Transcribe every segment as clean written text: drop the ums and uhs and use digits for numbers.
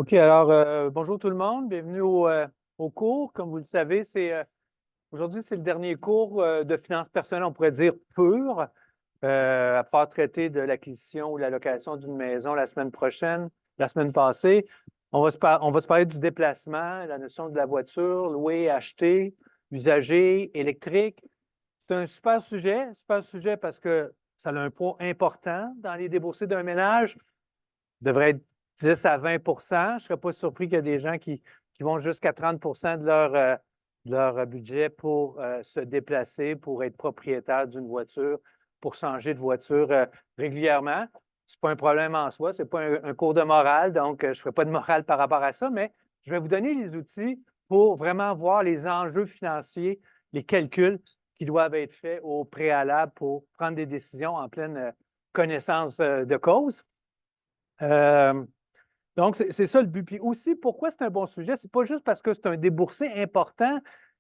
OK, alors bonjour tout le monde, bienvenue au cours. Comme vous le savez, aujourd'hui, c'est le dernier cours de finances personnelles, on pourrait dire pur, à part traiter de l'acquisition ou la location d'une maison la semaine prochaine, la semaine passée. On va se parler du déplacement, la notion de la voiture, louer, acheter, usager, électrique. C'est un super sujet parce que ça a un poids important dans les déboursés d'un ménage devrait être 10 à 20 Je ne serais pas surpris qu'il y ait des gens qui vont jusqu'à 30 de leur budget pour se déplacer, pour être propriétaire d'une voiture, pour changer de voiture régulièrement. Ce n'est pas un problème en soi, ce n'est pas un cours de morale, donc je ne ferai pas de morale par rapport à ça, mais je vais vous donner les outils pour vraiment voir les enjeux financiers, les calculs qui doivent être faits au préalable pour prendre des décisions en pleine connaissance de cause. Euh, donc, c'est ça le but. Puis aussi, pourquoi c'est un bon sujet? Ce n'est pas juste parce que c'est un déboursé important,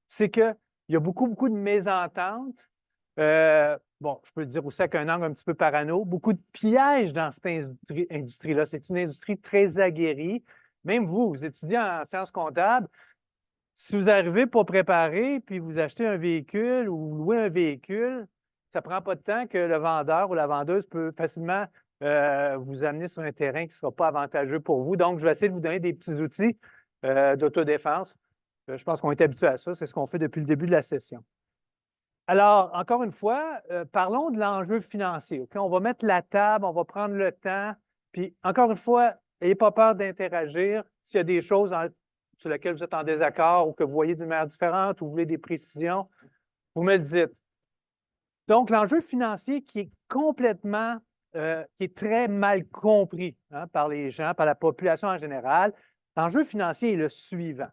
c'est qu'il y a beaucoup de mésententes. Bon, je peux le dire aussi avec un angle un petit peu parano, beaucoup de pièges dans cette industrie-là. C'est une industrie très aguerrie. Même vous étudiez en sciences comptables, si vous arrivez pour préparer, puis vous achetez un véhicule ou vous louez un véhicule, ça ne prend pas de temps que le vendeur ou la vendeuse peut facilement vous amener sur un terrain qui ne sera pas avantageux pour vous. Donc, je vais essayer de vous donner des petits outils d'autodéfense. Je pense qu'on est habitué à ça. C'est ce qu'on fait depuis le début de la session. Alors, encore une fois, parlons de l'enjeu financier. OK? On va mettre la table, on va prendre le temps. Puis, encore une fois, n'ayez pas peur d'interagir. S'il y a des choses sur lesquelles vous êtes en désaccord ou que vous voyez d'une manière différente ou vous voulez des précisions, vous me le dites. Donc, l'enjeu financier qui est complètement, qui est très mal compris par les gens, par la population en général, l'enjeu financier est le suivant.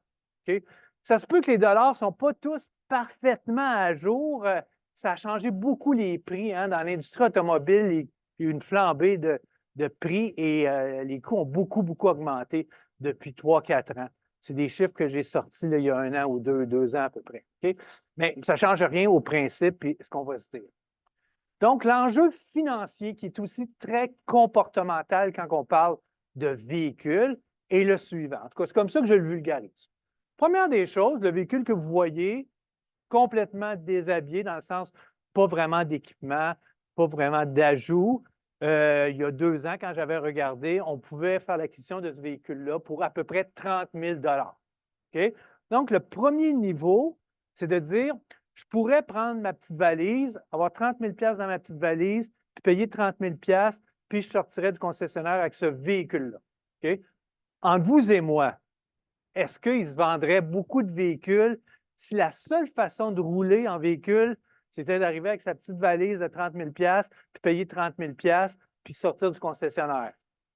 OK? Ça se peut que les dollars ne sont pas tous parfaitement à jour. Ça a changé beaucoup les prix dans l'industrie automobile. Il y a eu une flambée de prix et les coûts ont beaucoup augmenté depuis 3-4 ans. C'est des chiffres que j'ai sortis là, il y a 1 an ou 2 ans à peu près. OK? Mais ça ne change rien au principe et ce qu'on va se dire. Donc, l'enjeu financier, qui est aussi très comportemental quand on parle de véhicule, est le suivant. En tout cas, c'est comme ça que je le vulgarise. Première des choses, le véhicule que vous voyez, complètement déshabillé, dans le sens pas vraiment d'équipement, pas vraiment d'ajout. Il y a 2 ans, quand j'avais regardé, on pouvait faire l'acquisition de ce véhicule-là pour à peu près 30 000 OK? Donc, le premier niveau, c'est de dire, je pourrais prendre ma petite valise, avoir 30 000 dans ma petite valise, puis payer 30 000 puis je sortirais du concessionnaire avec ce véhicule-là. OK? Entre vous et moi, est-ce qu'il se vendrait beaucoup de véhicules si la seule façon de rouler en véhicule, c'était d'arriver avec sa petite valise de 30 000 puis payer 30 000 puis sortir du concessionnaire?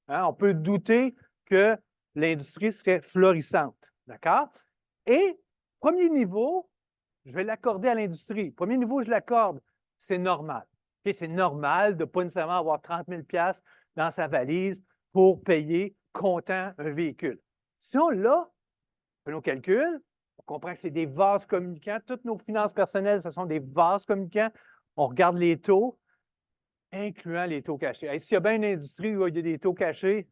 Hein? On peut douter que l'industrie serait florissante. D'accord? Et premier niveau, je vais l'accorder à l'industrie. Premier niveau, je l'accorde. C'est normal. Okay? C'est normal de ne pas nécessairement avoir 30 000 dans sa valise pour payer comptant un véhicule. Si on l'a, on fait nos calculs, on comprend que c'est des vases communicants. Toutes nos finances personnelles, ce sont des vases communicants. On regarde les taux, incluant les taux cachés. Hey, s'il y a bien une industrie où il y a des taux cachés,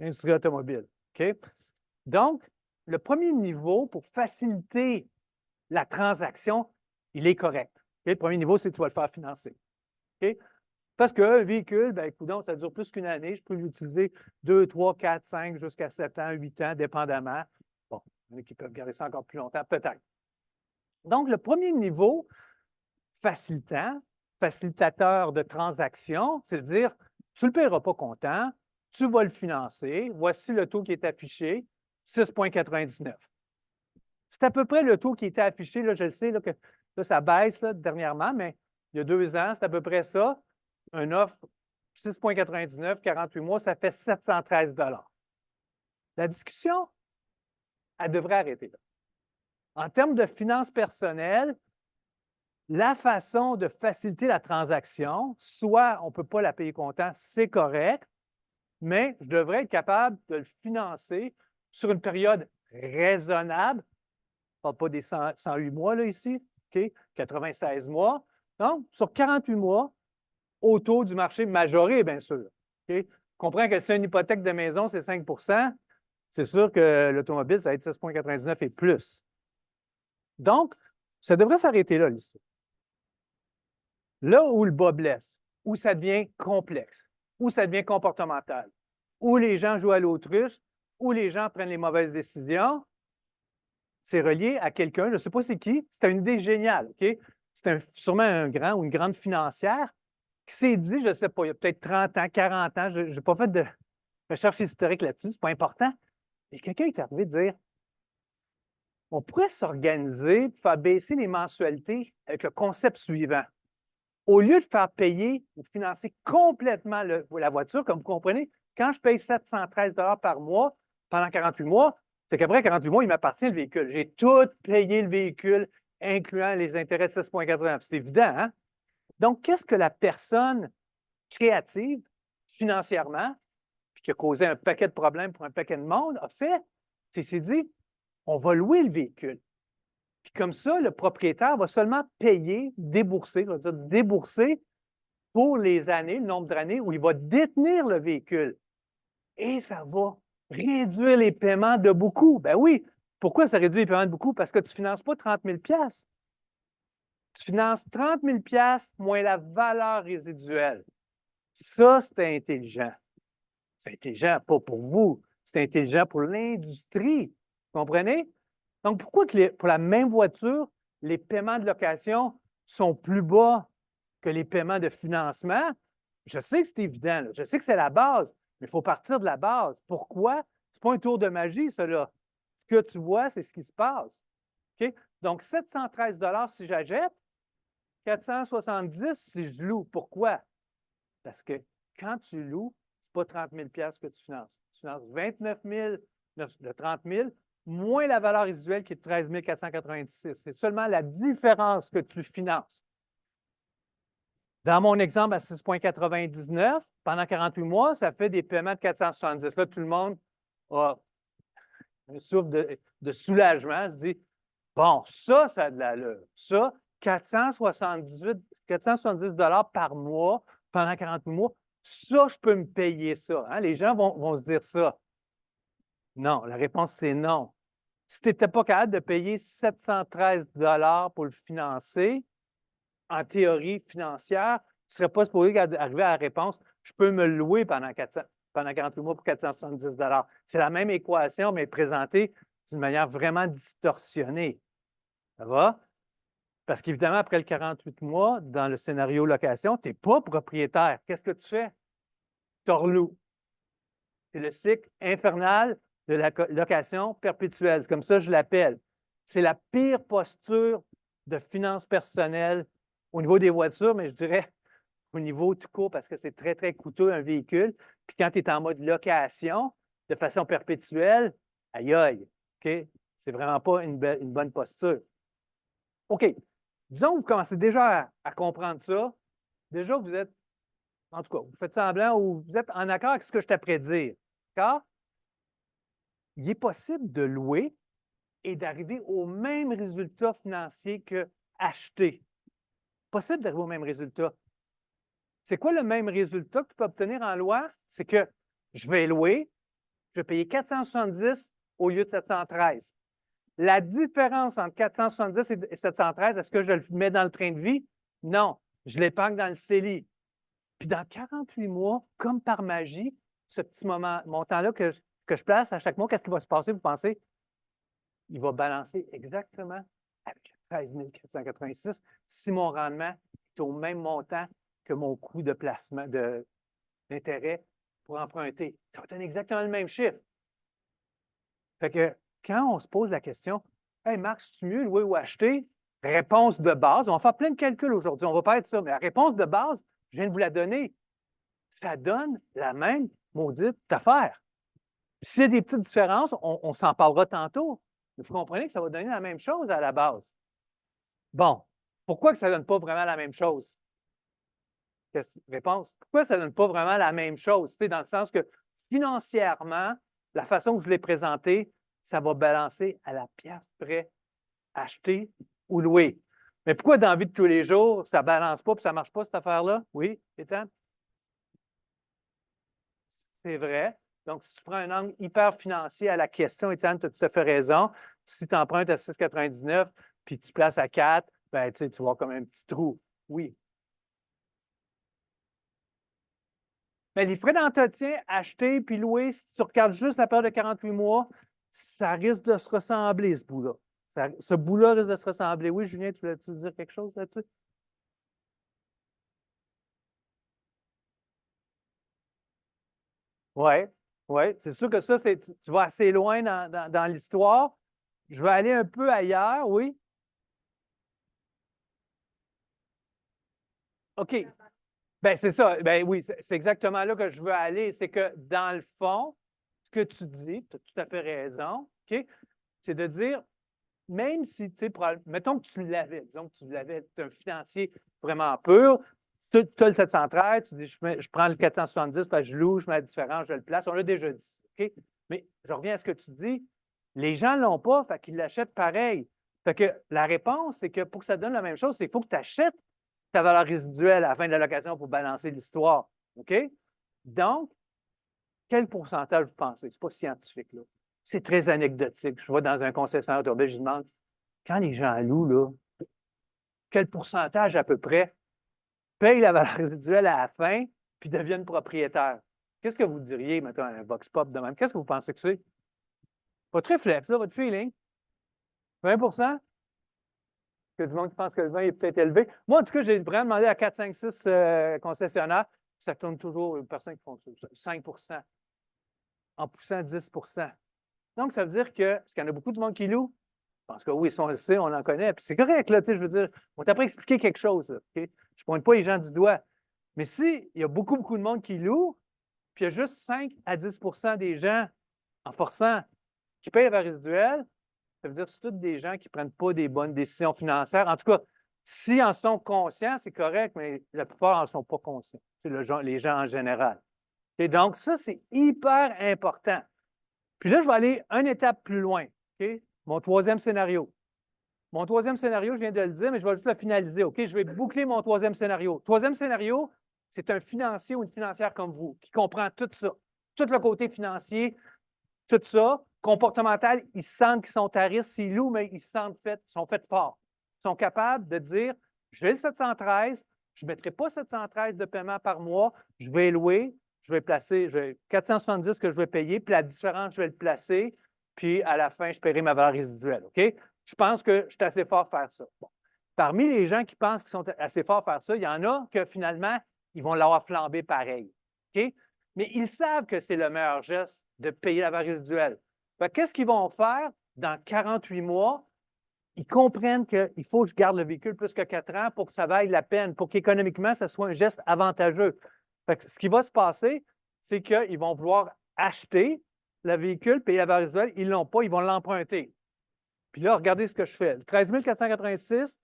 l'industrie automobile. OK? Donc, le premier niveau pour faciliter la transaction, il est correct. Okay? Le premier niveau, c'est que tu vas le faire financer. Okay? Parce qu'un véhicule, bien, écoute, ça dure plus qu'une année. Je peux l'utiliser 2, 3, 4, 5, jusqu'à 7 ans, 8 ans, dépendamment. Bon, il y en a qui peuvent garder ça encore plus longtemps, peut-être. Donc, le premier niveau facilitateur de transaction, c'est de dire, tu ne le paieras pas comptant, tu vas le financer, voici le taux qui est affiché, 6,99. C'est à peu près le taux qui était affiché, là, je le sais là, que là, ça baisse là, dernièrement, mais il y a 2 ans, c'est à peu près ça. Une offre 6,99, 48 mois, ça fait 713 $. La discussion, elle devrait arrêter là. En termes de finances personnelles, la façon de faciliter la transaction, soit on ne peut pas la payer comptant, c'est correct, mais je devrais être capable de le financer sur une période raisonnable. Je ne parle pas des 108 mois là, ici, OK? 96 mois. Donc, sur 48 mois, au taux du marché majoré, bien sûr. OK? Je comprends que si une hypothèque de maison, c'est 5 c'est sûr que l'automobile, ça va être 6,99 et plus. Donc, ça devrait s'arrêter là, l'histoire. Là où le bas blesse, où ça devient complexe, où ça devient comportemental, où les gens jouent à l'autruche, où les gens prennent les mauvaises décisions, c'est relié à quelqu'un, je ne sais pas c'est qui, c'est une idée géniale, OK? C'est sûrement un grand ou une grande financière qui s'est dit, je ne sais pas, il y a peut-être 30 ans, 40 ans, je n'ai pas fait de recherche historique là-dessus, ce n'est pas important, mais quelqu'un est arrivé de dire, on pourrait s'organiser pour faire baisser les mensualités avec le concept suivant. Au lieu de faire payer ou financer complètement la voiture, comme vous comprenez, quand je paye 713 par mois pendant 48 mois, c'est qu'après 48 mois, il m'appartient le véhicule. J'ai tout payé le véhicule, incluant les intérêts de 6,80. C'est évident, hein? Donc, qu'est-ce que la personne créative, financièrement, puis qui a causé un paquet de problèmes pour un paquet de monde, a fait? C'est s'est dit, on va louer le véhicule. Puis comme ça, le propriétaire va seulement payer, débourser, on va dire débourser pour les années, le nombre d'années où il va détenir le véhicule. Et ça va réduire les paiements de beaucoup. Ben oui. Pourquoi ça réduit les paiements de beaucoup? Parce que tu ne finances pas 30 000 Tu finances 30 000 moins la valeur résiduelle. Ça, c'est intelligent. C'est intelligent, pas pour vous. C'est intelligent pour l'industrie. Vous comprenez? Donc, pourquoi pour la même voiture, les paiements de location sont plus bas que les paiements de financement? Je sais que c'est évident, là. Je sais que c'est la base, mais il faut partir de la base. Pourquoi? Ce n'est pas un tour de magie, cela. Ce que tu vois, c'est ce qui se passe. OK? Donc, 713 si j'achète, 470 si je loue. Pourquoi? Parce que quand tu loues, ce n'est pas 30 000 que tu finances. Tu finances 29 000 de 30 000 moins la valeur résiduelle qui est de 13 496. C'est seulement la différence que tu finances. Dans mon exemple à 6,99, pendant 48 mois, ça fait des paiements de 470. Là, tout le monde a un souffle de soulagement, se dit, bon, ça a de l'allure. Ça, 470 par mois pendant 48 mois, ça, je peux me payer ça. Hein? Les gens vont se dire ça. Non, la réponse, c'est non. Si tu n'étais pas capable de payer 713 pour le financer, en théorie financière, tu ne serais pas supposé arriver à la réponse « je peux me louer pendant 48 mois pour 470 ». C'est la même équation, mais présentée d'une manière vraiment distorsionnée. Ça va? Parce qu'évidemment, après le 48 mois, dans le scénario location, tu n'es pas propriétaire. Qu'est-ce que tu fais? Tu reloues. C'est le cycle infernal de la location perpétuelle. C'est comme ça que je l'appelle. C'est la pire posture de finances personnelles au niveau des voitures, mais je dirais au niveau tout court parce que c'est très, très coûteux un véhicule. Puis quand tu es en mode location, de façon perpétuelle, aïe aïe, OK? C'est vraiment pas une bonne posture. OK. Disons que vous commencez déjà à comprendre ça. Déjà, vous êtes, en tout cas, vous faites semblant ou vous êtes en accord avec ce que je t'apprête à dire. D'accord? Il est possible de louer et d'arriver au même résultat financier que acheter. Possible d'arriver au même résultat. C'est quoi le même résultat que tu peux obtenir en loi? C'est que je vais louer, je vais payer 470 au lieu de 713. La différence entre 470 et 713, est-ce que je le mets dans le train de vie? Non, je l'épargne dans le CELI. Puis dans 48 mois, comme par magie, ce petit montant-là que je place à chaque mois, qu'est-ce qui va se passer, vous pensez? Il va balancer exactement avec 13 486 si mon rendement est au même montant que mon coût de placement d'intérêt pour emprunter. Ça va donner exactement le même chiffre. Fait que quand on se pose la question, « Hey Marc, c'est-tu mieux louer ou acheter? » Réponse de base, on va faire plein de calculs aujourd'hui, on ne va pas être ça, mais la réponse de base, je viens de vous la donner. Ça donne la même maudite affaire. S'il y a des petites différences, on s'en parlera tantôt. Mais vous comprenez que ça va donner la même chose à la base. Bon, pourquoi que ça ne donne pas vraiment la même chose? Réponse, pourquoi ça ne donne pas vraiment la même chose? Dans le sens que financièrement, la façon que je l'ai présenté, ça va balancer à la pièce près, acheter ou louer. Mais pourquoi dans la vie de tous les jours, ça ne balance pas et ça ne marche pas, cette affaire-là? Oui, Étienne? C'est vrai. Donc, si tu prends un angle hyper financier à la question, Ethan, tu as tout à fait raison. Si tu empruntes à 6,99 puis tu places à 4, ben, tu vas avoir comme un petit trou. Oui. Mais les frais d'entretien, acheter puis louer, si tu regardes juste la période de 48 mois, ça risque de se ressembler, ce bout-là. Ce bout-là risque de se ressembler. Oui, Julien, tu voulais-tu dire quelque chose là-dessus? Oui, oui. C'est sûr que ça, tu vas assez loin dans l'histoire. Je vais aller un peu ailleurs, oui. OK. Ben, c'est ça. Ben oui, c'est exactement là que je veux aller. C'est que dans le fond, ce que tu dis, tu as tout à fait raison, OK? C'est de dire, même si, tu sais, mettons que tu l'avais, disons que tu l'avais, tu es un financier vraiment pur, tu as le 713, tu dis, je prends le 470 parce que je loue, je mets la différence, je le place. On l'a déjà dit, OK? Mais je reviens à ce que tu dis. Les gens ne l'ont pas, fait qu'ils l'achètent pareil. Fait que la réponse, c'est que pour que ça donne la même chose, c'est qu'il faut que tu achètes ta valeur résiduelle à la fin de la location pour balancer l'histoire. OK? Donc, quel pourcentage vous pensez? Ce n'est pas scientifique, là. C'est très anecdotique. Je vais dans un concessionnaire automobile, je demande, quand les gens louent, là, quel pourcentage à peu près paye la valeur résiduelle à la fin puis deviennent propriétaires? Qu'est-ce que vous diriez, mettons, un Vox Pop de même? Qu'est-ce que vous pensez que c'est? Votre réflexe, là, votre feeling? 20%? Que du monde qui pense que le vin est peut-être élevé. Moi, en tout cas, j'ai vraiment demandé à 4, 5, 6 concessionnaires, puis ça tourne toujours une personne qui font ça, 5 en poussant 10. Donc, ça veut dire que, parce qu'il y en a beaucoup de monde qui loue, parce que oui, si on le sait, on en connaît, puis c'est correct, là, tu sais, je veux dire, on t'a pas expliqué quelque chose, là, OK? Je ne pointe pas les gens du doigt. Mais s'il y a beaucoup, beaucoup de monde qui loue, puis il y a juste 5 à 10 des gens, en forçant, qui payent la valeur résiduelle, ça veut dire que c'est tous des gens qui ne prennent pas des bonnes décisions financières. En tout cas, s'ils en sont conscients, c'est correct, mais la plupart n'en sont pas conscients. C'est les gens en général. Et donc, ça, c'est hyper important. Puis là, je vais aller une étape plus loin. OK? Mon troisième scénario. Mon troisième scénario, je viens de le dire, mais je vais juste le finaliser. OK? Je vais boucler mon troisième scénario. Troisième scénario, c'est un financier ou une financière comme vous qui comprend tout ça. Tout le côté financier, tout ça. Comportemental, ils sentent qu'ils sont à risque, s'ils louent, mais ils se sentent sont faits forts. Ils sont capables de dire, j'ai le 713, je ne mettrai pas 713 de paiement par mois, je vais louer, je vais placer, j'ai 470 que je vais payer, puis la différence, je vais le placer, puis à la fin, je paierai ma valeur résiduelle. OK? Je pense que je suis assez fort à faire ça. Bon. Parmi les gens qui pensent qu'ils sont assez forts à faire ça, il y en a que finalement, ils vont l'avoir flambé pareil. OK? Mais ils savent que c'est le meilleur geste de payer la valeur résiduelle. Qu'est-ce qu'ils vont faire dans 48 mois? Ils comprennent qu'il faut que je garde le véhicule plus que 4 ans pour que ça vaille la peine, pour qu'économiquement, ça soit un geste avantageux. Ce qui va se passer, c'est qu'ils vont vouloir acheter le véhicule, payer la valeur résiduelle. Ils ne l'ont pas, ils vont l'emprunter. Puis là, regardez ce que je fais. 13 486,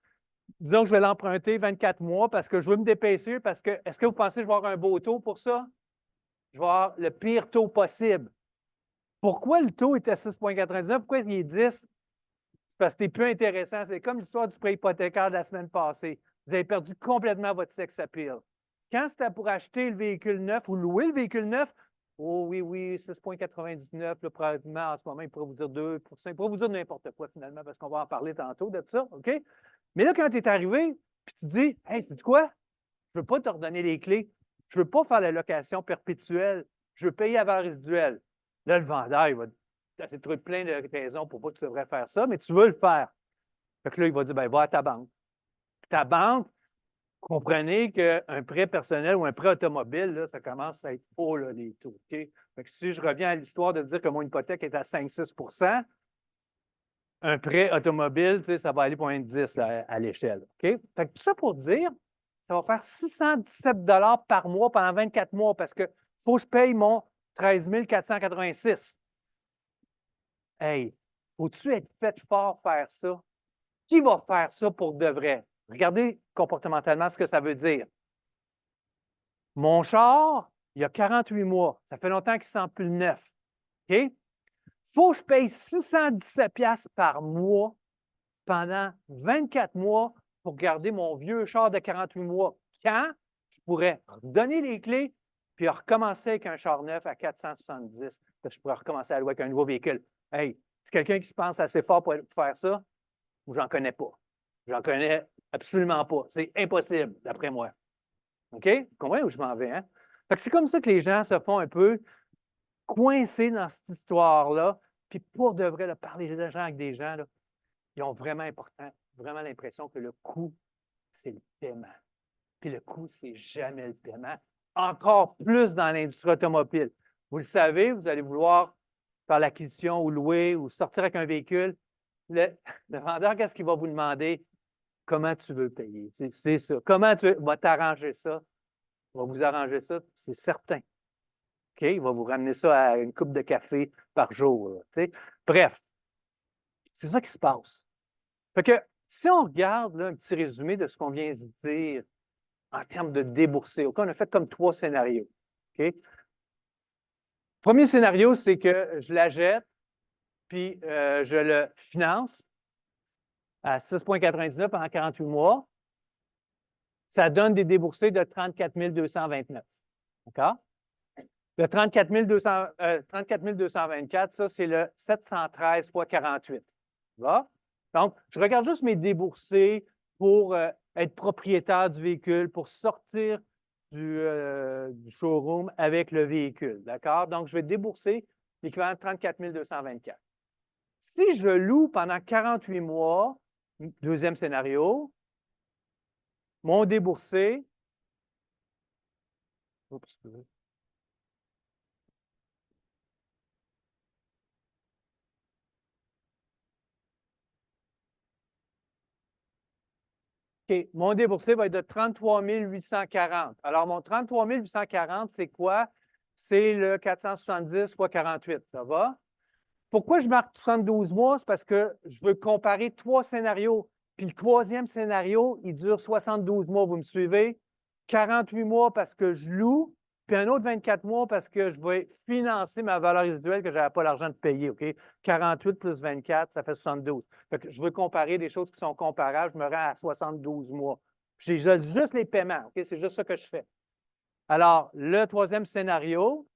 disons que je vais l'emprunter 24 mois parce que je veux me dépêcher, parce que, est-ce que vous pensez que je vais avoir un beau taux pour ça? Je vais avoir le pire taux possible. Pourquoi le taux est à 6,99? Pourquoi il est 10? Parce que c'est plus intéressant. C'est comme l'histoire du prêt hypothécaire de la semaine passée. Vous avez perdu complètement votre sex appeal. Quand c'était pour acheter le véhicule neuf ou louer le véhicule neuf, oh oui, oui, 6,99, là, probablement en ce moment, il pourrait vous dire 2 il pourrait vous dire n'importe quoi finalement, parce qu'on va en parler tantôt de ça, OK? Mais là, quand tu es arrivé, puis tu dis, hey, c'est quoi? Je ne veux pas te redonner les clés. Je ne veux pas faire la location perpétuelle. Je veux payer à valeur résiduelle. Là, le vendeur, il va essayer de trouver plein de raisons pour pas que tu devrais faire ça, mais tu veux le faire. Fait que là, il va dire, ben, va à ta banque. Puis ta banque, comprenez qu'un prêt personnel ou un prêt automobile, là, ça commence à être haut, là, les taux. OK? Fait que si je reviens à l'histoire de dire que mon hypothèque est à 5-6 un prêt automobile, ça va aller pour un 10 là, à l'échelle. OK? Fait que tout ça pour dire, ça va faire 617 par mois pendant 24 mois parce qu'il faut que je paye mon 13 486. Hey, faut-tu être fait fort faire ça? Qui va faire ça pour de vrai? Regardez comportementalement ce que ça veut dire. Mon char, il y a 48 mois. Ça fait longtemps qu'il ne sent plus le neuf. OK? Faut que je paye 617$ par mois pendant 24 mois pour garder mon vieux char de 48 mois. Quand je pourrais donner les clés puis recommencer avec un char neuf à 470, je pourrais recommencer à louer avec un nouveau véhicule. Hey, c'est quelqu'un qui se pense assez fort pour faire ça, ou j'en connais pas. J'en connais absolument pas. C'est impossible, d'après moi. OK? Vous comprenez où je m'en vais, hein? Fait que c'est comme ça que les gens se font un peu coincés dans cette histoire-là, puis pour de vrai, là, parler de gens avec des gens, là, ils ont vraiment l'impression que le coût, c'est le paiement. Puis le coût, c'est jamais le paiement. Encore plus dans l'industrie automobile. Vous le savez, vous allez vouloir faire l'acquisition ou louer ou sortir avec un véhicule. Le vendeur, qu'est-ce qu'il va vous demander? Comment tu veux payer? C'est ça. Comment tu vas t'arranger ça? Il va vous arranger ça, c'est certain. OK? Il va vous ramener ça à une coupe de café par jour. Là, bref, c'est ça qui se passe. Fait que si on regarde là, un petit résumé de ce qu'on vient de dire en termes de débourser, OK, on a fait comme 3 scénarios. OK? Premier scénario, c'est que je l'achète, puis je le finance à 6,99 pendant 48 mois. Ça donne des déboursés de 34 229. D'accord? Le 34 224, ça, c'est le 713 fois 48. Là. Donc, je regarde juste mes déboursés pour être propriétaire du véhicule, pour sortir du showroom avec le véhicule. D'accord? Donc, je vais débourser l'équivalent de 34 224. Si je loue pendant 48 mois, deuxième scénario, mon déboursé, oups, OK, mon déboursé va être de 33 840. Alors, mon 33 840, c'est quoi? C'est le 470 fois 48. Ça va? Pourquoi je marque 72 mois? C'est parce que je veux comparer 3 scénarios. Puis le troisième scénario, il dure 72 mois. Vous me suivez? 48 mois parce que je loue, puis un autre 24 mois parce que je vais financer ma valeur résiduelle que je n'avais pas l'argent de payer. OK? 48 plus 24, ça fait 72. Fait que je veux comparer des choses qui sont comparables. Je me rends à 72 mois. J'ai juste les paiements. OK? C'est juste ça que je fais. Alors, le troisième scénario,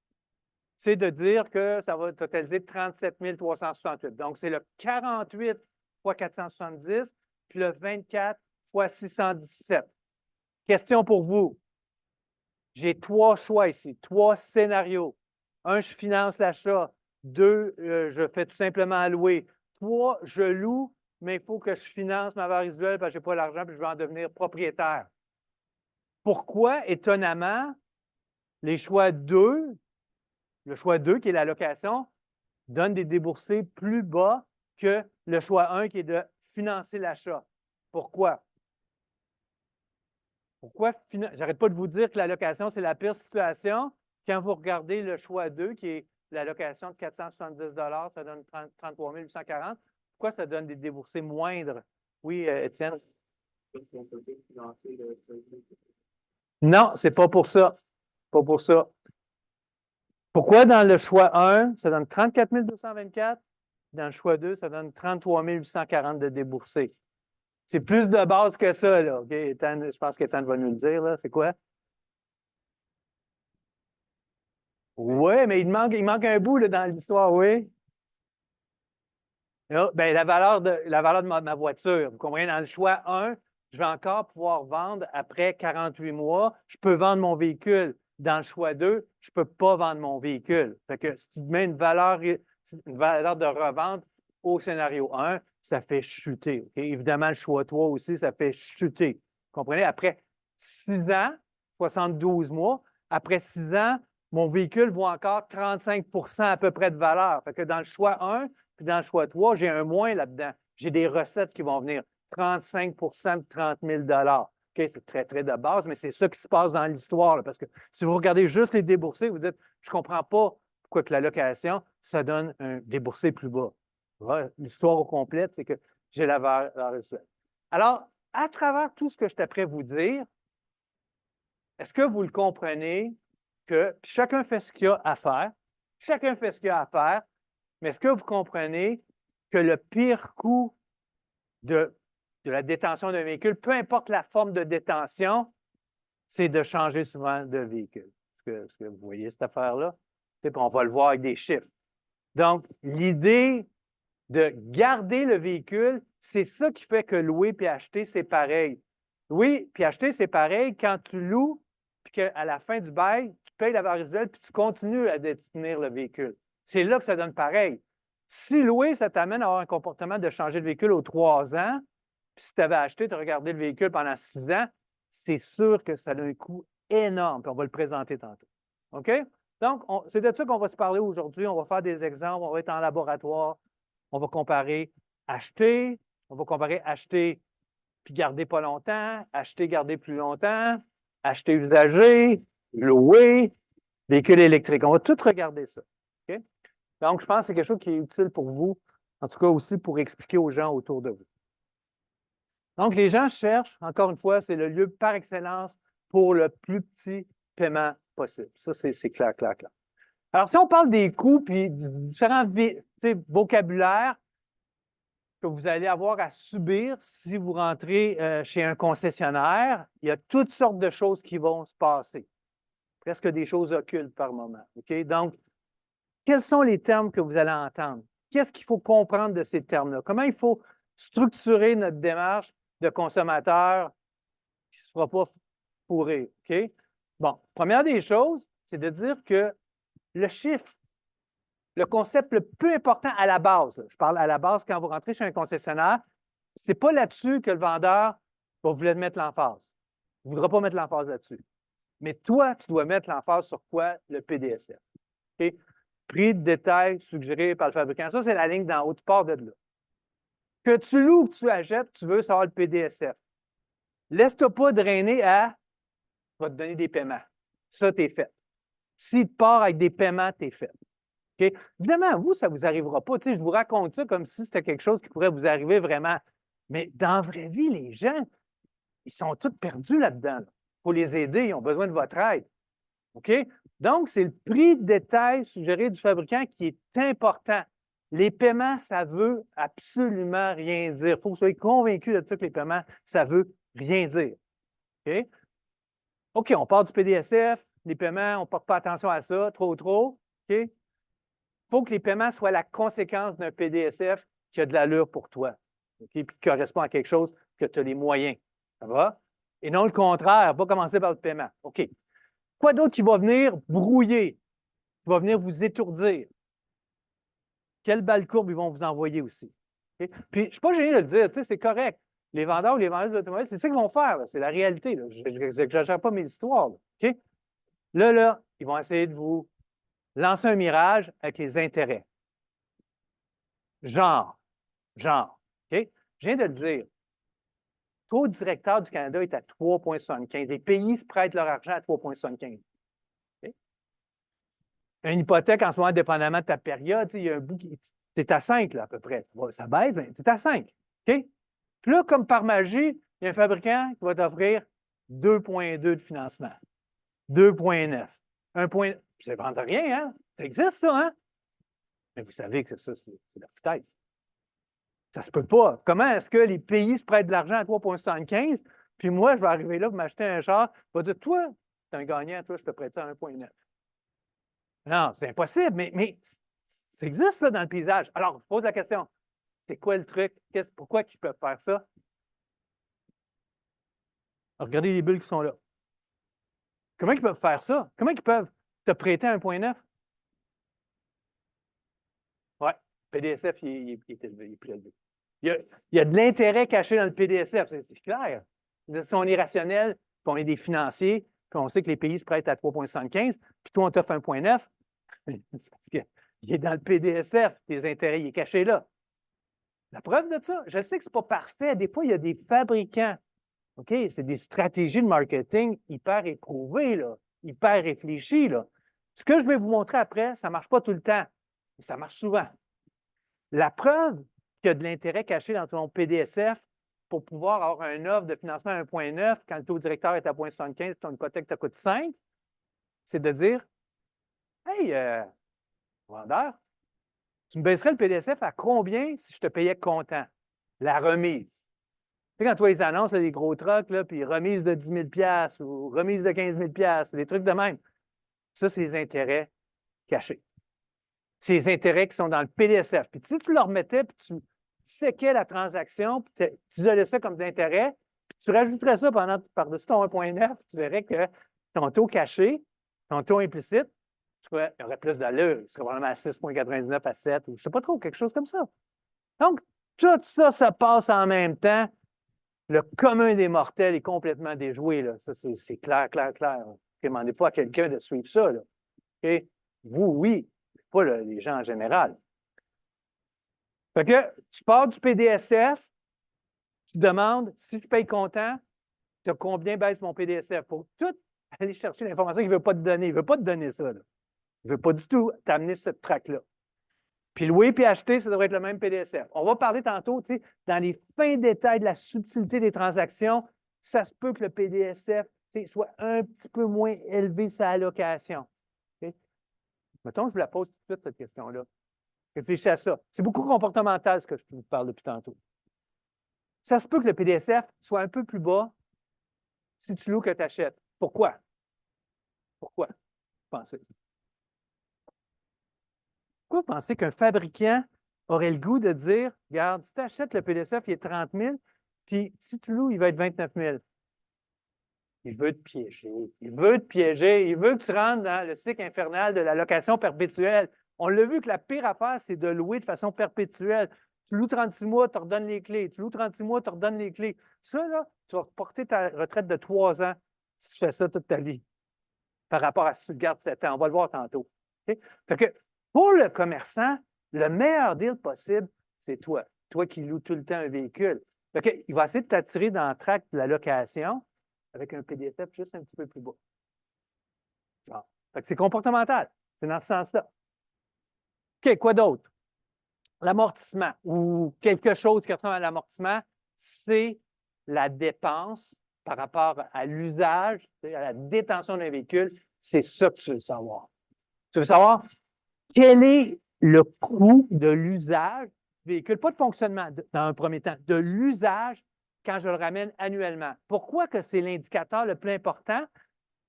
c'est de dire que ça va totaliser 37 368. Donc, c'est le 48 fois 470, puis le 24 fois 617. Question pour vous. J'ai 3 choix ici, 3 scénarios. 1, je finance l'achat. 2, je fais tout simplement louer. 3, je loue, mais il faut que je finance ma valeur résiduelle parce que je n'ai pas l'argent et je vais en devenir propriétaire. Pourquoi, étonnamment, les choix 2, le choix 2 qui est la location, donne des déboursés plus bas que le choix 1 qui est de financer l'achat. Pourquoi? J'arrête pas de vous dire que la location, c'est la pire situation. Quand vous regardez le choix 2, qui est la location de 470 ça donne 33 840. Pourquoi ça donne des déboursés moindres? Oui, Étienne? Non, c'est pas pour ça. Pas pour ça. Pourquoi dans le choix 1, ça donne 34 224? Dans le choix 2, ça donne 33 840 de déboursés. C'est plus de base que ça, là. OK? Je pense qu'Étienne va nous le dire, là. C'est quoi? Oui, mais il manque un bout là, dans l'histoire, oui. Ben, la valeur de ma voiture. Vous comprenez? Dans le choix 1, je vais encore pouvoir vendre après 48 mois. Je peux vendre mon véhicule. Dans le choix 2, je ne peux pas vendre mon véhicule. Fait que si tu mets une valeur de revente au scénario 1, ça fait chuter. Okay? Évidemment, le choix 3 aussi, ça fait chuter. Vous comprenez? Après 6 ans, 72 mois, après 6 ans, mon véhicule vaut encore 35 à peu près de valeur. Fait que dans le choix 1, puis dans le choix 3, j'ai un moins là-dedans. J'ai des recettes qui vont venir. 35 de 30 000 OK, c'est très, très de base, mais c'est ça qui se passe dans l'histoire. Parce que si vous regardez juste les déboursés, vous dites, je ne comprends pas pourquoi que la location, ça donne un déboursé plus bas. L'histoire au complète, c'est que j'ai la valeur résiduelle. Alors, à travers tout ce que je t'apprête à vous dire, est-ce que vous le comprenez que chacun fait ce qu'il a à faire? Chacun fait ce qu'il a à faire, mais est-ce que vous comprenez que le pire coût de la détention d'un véhicule, peu importe la forme de détention, c'est de changer souvent de véhicule? Est-ce que vous voyez cette affaire-là? Puis on va le voir avec des chiffres. Donc, l'idée de garder le véhicule, c'est ça qui fait que louer puis acheter, c'est pareil. Louer puis acheter, c'est pareil quand tu loues, puis qu'à la fin du bail, tu payes la valeur résiduelle, puis tu continues à détenir le véhicule. C'est là que ça donne pareil. Si louer, ça t'amène à avoir un comportement de changer de véhicule aux 3 ans, puis si tu avais acheté, tu as regardé le véhicule pendant 6 ans, c'est sûr que ça a un coût énorme, puis on va le présenter tantôt. OK? Donc, c'est de ça qu'on va se parler aujourd'hui. On va faire des exemples, on va être en laboratoire, on va comparer acheter, on va comparer acheter puis garder pas longtemps, acheter, garder plus longtemps, acheter usagé, louer, véhicule électrique. On va tout regarder ça. OK? Donc, je pense que c'est quelque chose qui est utile pour vous, en tout cas aussi pour expliquer aux gens autour de vous. Donc, les gens cherchent, encore une fois, c'est le lieu par excellence pour le plus petit paiement possible. Ça, c'est clair, clair, clair. Alors, si on parle des coûts puis du différents vocabulaires que vous allez avoir à subir si vous rentrez chez un concessionnaire, il y a toutes sortes de choses qui vont se passer. Presque des choses occultes par moment. OK? Donc, quels sont les termes que vous allez entendre? Qu'est-ce qu'il faut comprendre de ces termes-là? Comment il faut structurer notre démarche de consommateur qui ne se fera pas fourrer? OK? Bon, première des choses, c'est de dire que le chiffre, le concept le plus important à la base, je parle à la base quand vous rentrez chez un concessionnaire, ce n'est pas là-dessus que le vendeur va vouloir mettre l'emphase. Il ne voudra pas mettre l'emphase là-dessus. Mais toi, tu dois mettre l'emphase sur quoi? Le PDSF. OK? Prix de détail suggéré par le fabricant. Ça, c'est la ligne d'en haut. Tu pars de là. Que tu loues ou que tu achètes, tu veux savoir le PDSF. Laisse-toi pas drainer à « va te donner des paiements ». Ça, tu es fait. Si tu pars avec des paiements, tu es fait. Okay? Évidemment, vous, ça ne vous arrivera pas. Tu sais, je vous raconte ça comme si c'était quelque chose qui pourrait vous arriver vraiment. Mais dans la vraie vie, les gens, ils sont tous perdus là-dedans. Il faut les aider, ils ont besoin de votre aide. OK? Donc, c'est le prix de détail suggéré du fabricant qui est important. Les paiements, ça ne veut absolument rien dire. Il faut que vous soyez convaincus de ça que les paiements, ça ne veut rien dire. OK? OK, on part du PDSF, les paiements, on ne porte pas attention à ça, trop. OK? Il faut que les paiements soient la conséquence d'un PDSF qui a de l'allure pour toi. OK? Puis qui correspond à quelque chose que tu as les moyens. Ça va? Et non le contraire, pas commencer par le paiement. OK. Quoi d'autre qui va venir brouiller, qui va venir vous étourdir? Quelle balle courbe ils vont vous envoyer aussi? Okay? Puis, je ne suis pas gêné de le dire, c'est correct. Les vendeurs ou les vendeuses d'automobiles, c'est ça qu'ils vont faire. C'est la réalité. Là. Je n'exagère pas mes histoires. Là. Okay? Là, ils vont essayer de vous lancer un mirage avec les intérêts. Genre. Okay? Je viens de le dire. Le taux directeur du Canada est à 3,75. Les pays se prêtent leur argent à 3,75. Okay? Une hypothèque, en ce moment, dépendamment de ta période, il y a un bout qui. Tu es à 5, là, à peu près. Ça baisse, mais tu es à 5. OK? Puis là, comme par magie, il y a un fabricant qui va t'offrir 2,2 de financement. 2,9. 1 point. Ça ne vend rien, hein? Ça existe, ça, hein? Mais vous savez que ça, c'est la foutaise. Ça ne se peut pas. Comment est-ce que les pays se prêtent de l'argent à 3,75, puis moi, je vais arriver là pour m'acheter un char, je vais dire, toi, tu es un gagnant, toi, je peux prêter à 1,9. Non, c'est impossible, mais ça existe, là, dans le paysage. Alors, je pose la question, c'est quoi le truc? Pourquoi ils peuvent faire ça? Alors, regardez les bulles qui sont là. Comment ils peuvent faire ça? Comment ils peuvent te prêter 1,9? Oui, PDSF, il est élevé, il est plus élevé. Il y a de l'intérêt caché dans le PDSF, c'est clair. Si on est rationnel, puis on est des financiers, puis on sait que les pays se prêtent à 3,75, puis toi, on t'offre 1,9, c'est parce qu'il est dans le PDSF, tes intérêts, il est caché là. La preuve de ça, je sais que ce n'est pas parfait. Des fois, il y a des fabricants. OK? C'est des stratégies de marketing hyper éprouvées, là, hyper réfléchies. Là. Ce que je vais vous montrer après, ça ne marche pas tout le temps, mais ça marche souvent. La preuve qu'il y a de l'intérêt caché dans ton PDSF pour pouvoir avoir un offre de financement à 1,9 quand le taux directeur est à 0,75 et ton hypothèque te coûte 5, c'est de dire hey, vendeur, tu me baisserais le PDSF à combien si je te payais comptant? La remise. Tu sais, quand tu vois les annonces, là, les gros trucks, là, puis remise de 10 000 ou remise de 15 000 des trucs de même. Ça, c'est les intérêts cachés. C'est les intérêts qui sont dans le PDSF. Puis si tu le remettais, puis tu séquais la transaction, puis tu isolais ça comme d'intérêt, puis tu rajouterais ça par-dessus ton 1,9, tu verrais que ton taux caché, ton taux implicite, il y aurait plus d'allure. Il serait probablement à 6,99 à 7, ou je ne sais pas trop, quelque chose comme ça. Donc, tout ça, ça passe en même temps. Le commun des mortels est complètement déjoué. Là. Ça, c'est clair, clair, clair. Ne demandez pas à quelqu'un de suivre ça. Là. Okay? Vous, oui, pas les gens en général. Fait que tu pars du PDSF, tu demandes si je paye comptant, de combien baisse mon PDSF pour tout aller chercher l'information qu'il ne veut pas te donner. Il ne veut pas te donner ça. Là. Il ne veut pas du tout t'amener cette traque-là. Puis louer puis acheter, ça devrait être le même PDSF. On va parler tantôt, tu sais, dans les fins détails de la subtilité des transactions, ça se peut que le PDSF soit un petit peu moins élevé sur la location. Okay? Mettons, je vous la pose tout de suite, cette question-là. Réfléchissez à ça. C'est beaucoup comportemental, ce que je vous parle depuis tantôt. Ça se peut que le PDSF soit un peu plus bas si tu loues que tu achètes. Pourquoi? Pourquoi, pensez? Pourquoi vous pensez qu'un fabricant aurait le goût de dire, regarde, si tu achètes le PDSF, il est 30 000, puis si tu loues, il va être 29 000. Il veut te piéger. Il veut te piéger. Il veut que tu rentres dans le cycle infernal de la location perpétuelle. On l'a vu que la pire affaire, c'est de louer de façon perpétuelle. Tu loues 36 mois, tu te redonnes les clés. Tu loues 36 mois, tu te redonnes les clés. Ça, là, tu vas porter ta retraite de 3 ans si tu fais ça toute ta vie par rapport à si tu le gardes 7 ans. On va le voir tantôt. Okay? Fait que pour le commerçant, le meilleur deal possible, c'est toi. Toi qui loues tout le temps un véhicule. Fait que, il va essayer de t'attirer dans le tract de la location avec un PDSF juste un petit peu plus bas. Genre. Fait que c'est comportemental. C'est dans ce sens-là. OK, quoi d'autre? L'amortissement ou quelque chose qui ressemble à l'amortissement, c'est la dépense par rapport à l'usage, à la détention d'un véhicule. C'est ça que tu veux savoir. Tu veux savoir quel est le coût de l'usage du véhicule, pas de fonctionnement dans un premier temps, de l'usage quand je le ramène annuellement. Pourquoi que c'est l'indicateur le plus important?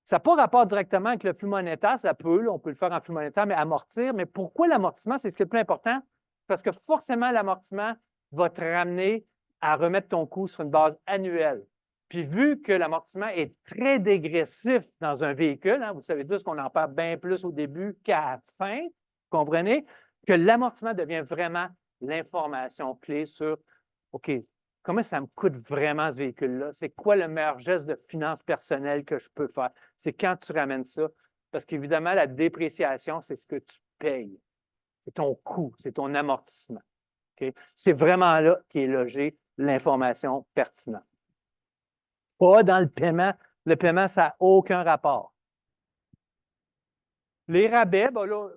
Ça n'a pas rapport directement avec le flux monétaire, ça peut, là, on peut le faire en flux monétaire, mais amortir. Mais pourquoi l'amortissement, c'est ce qui est le plus important? Parce que forcément, l'amortissement va te ramener à remettre ton coût sur une base annuelle. Puis vu que l'amortissement est très dégressif dans un véhicule, hein, vous savez tous qu'on en perd bien plus au début qu'à la fin, vous comprenez? Que l'amortissement devient vraiment l'information clé sur, OK, comment ça me coûte vraiment ce véhicule-là? C'est quoi le meilleur geste de finances personnelles que je peux faire? C'est quand tu ramènes ça. Parce qu'évidemment, la dépréciation, c'est ce que tu payes. C'est ton coût, c'est ton amortissement. Okay? C'est vraiment là qu'est logée l'information pertinente. Pas dans le paiement. Le paiement, ça n'a aucun rapport. Les rabais, ben là,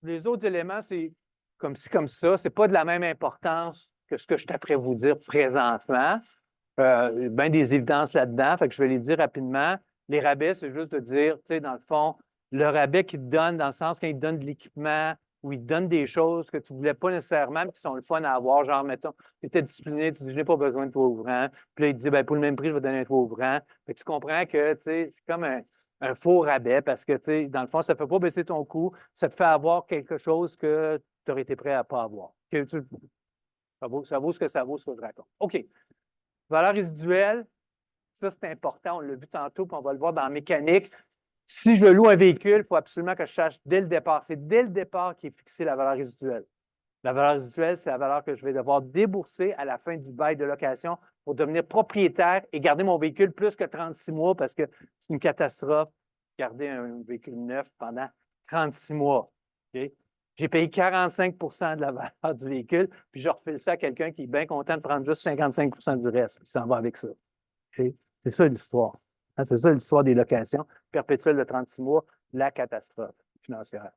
les autres éléments, c'est comme ci, comme ça. Ce n'est pas de la même importance que ce que je suis après vous dire présentement. Bien des évidences là-dedans, fait que je vais les dire rapidement. Les rabais, c'est juste de dire, tu sais, dans le fond, le rabais qu'ils te donnent, dans le sens quand ils te donnent de l'équipement ou ils te donnent des choses que tu ne voulais pas nécessairement, mais qui sont le fun à avoir, genre, mettons, tu étais discipliné, tu dis, je n'ai pas besoin de toit ouvrant. Puis là, il te dit, bien, pour le même prix, je vais donner un toit ouvrant. Fait que tu comprends que, tu sais, c'est comme un faux rabais parce que, tu sais, dans le fond, ça ne fait pas baisser ton coût, ça te fait avoir quelque chose que tu aurais été prêt à ne pas avoir. Ça vaut ce que ça vaut, ce que je raconte. OK. Valeur résiduelle, ça, c'est important. On l'a vu tantôt, puis on va le voir dans la mécanique. Si je loue un véhicule, il faut absolument que je sache dès le départ. C'est dès le départ qui est fixée la valeur résiduelle. La valeur résiduelle, c'est la valeur que je vais devoir débourser à la fin du bail de location pour devenir propriétaire et garder mon véhicule plus que 36 mois parce que c'est une catastrophe garder un véhicule neuf pendant 36 mois. Okay? J'ai payé 45 de la valeur du véhicule, puis je refile ça à quelqu'un qui est bien content de prendre juste 55 du reste, puis s'en va avec ça. Okay? C'est ça l'histoire. Hein, c'est ça l'histoire des locations perpétuelles de 36 mois, la catastrophe financière.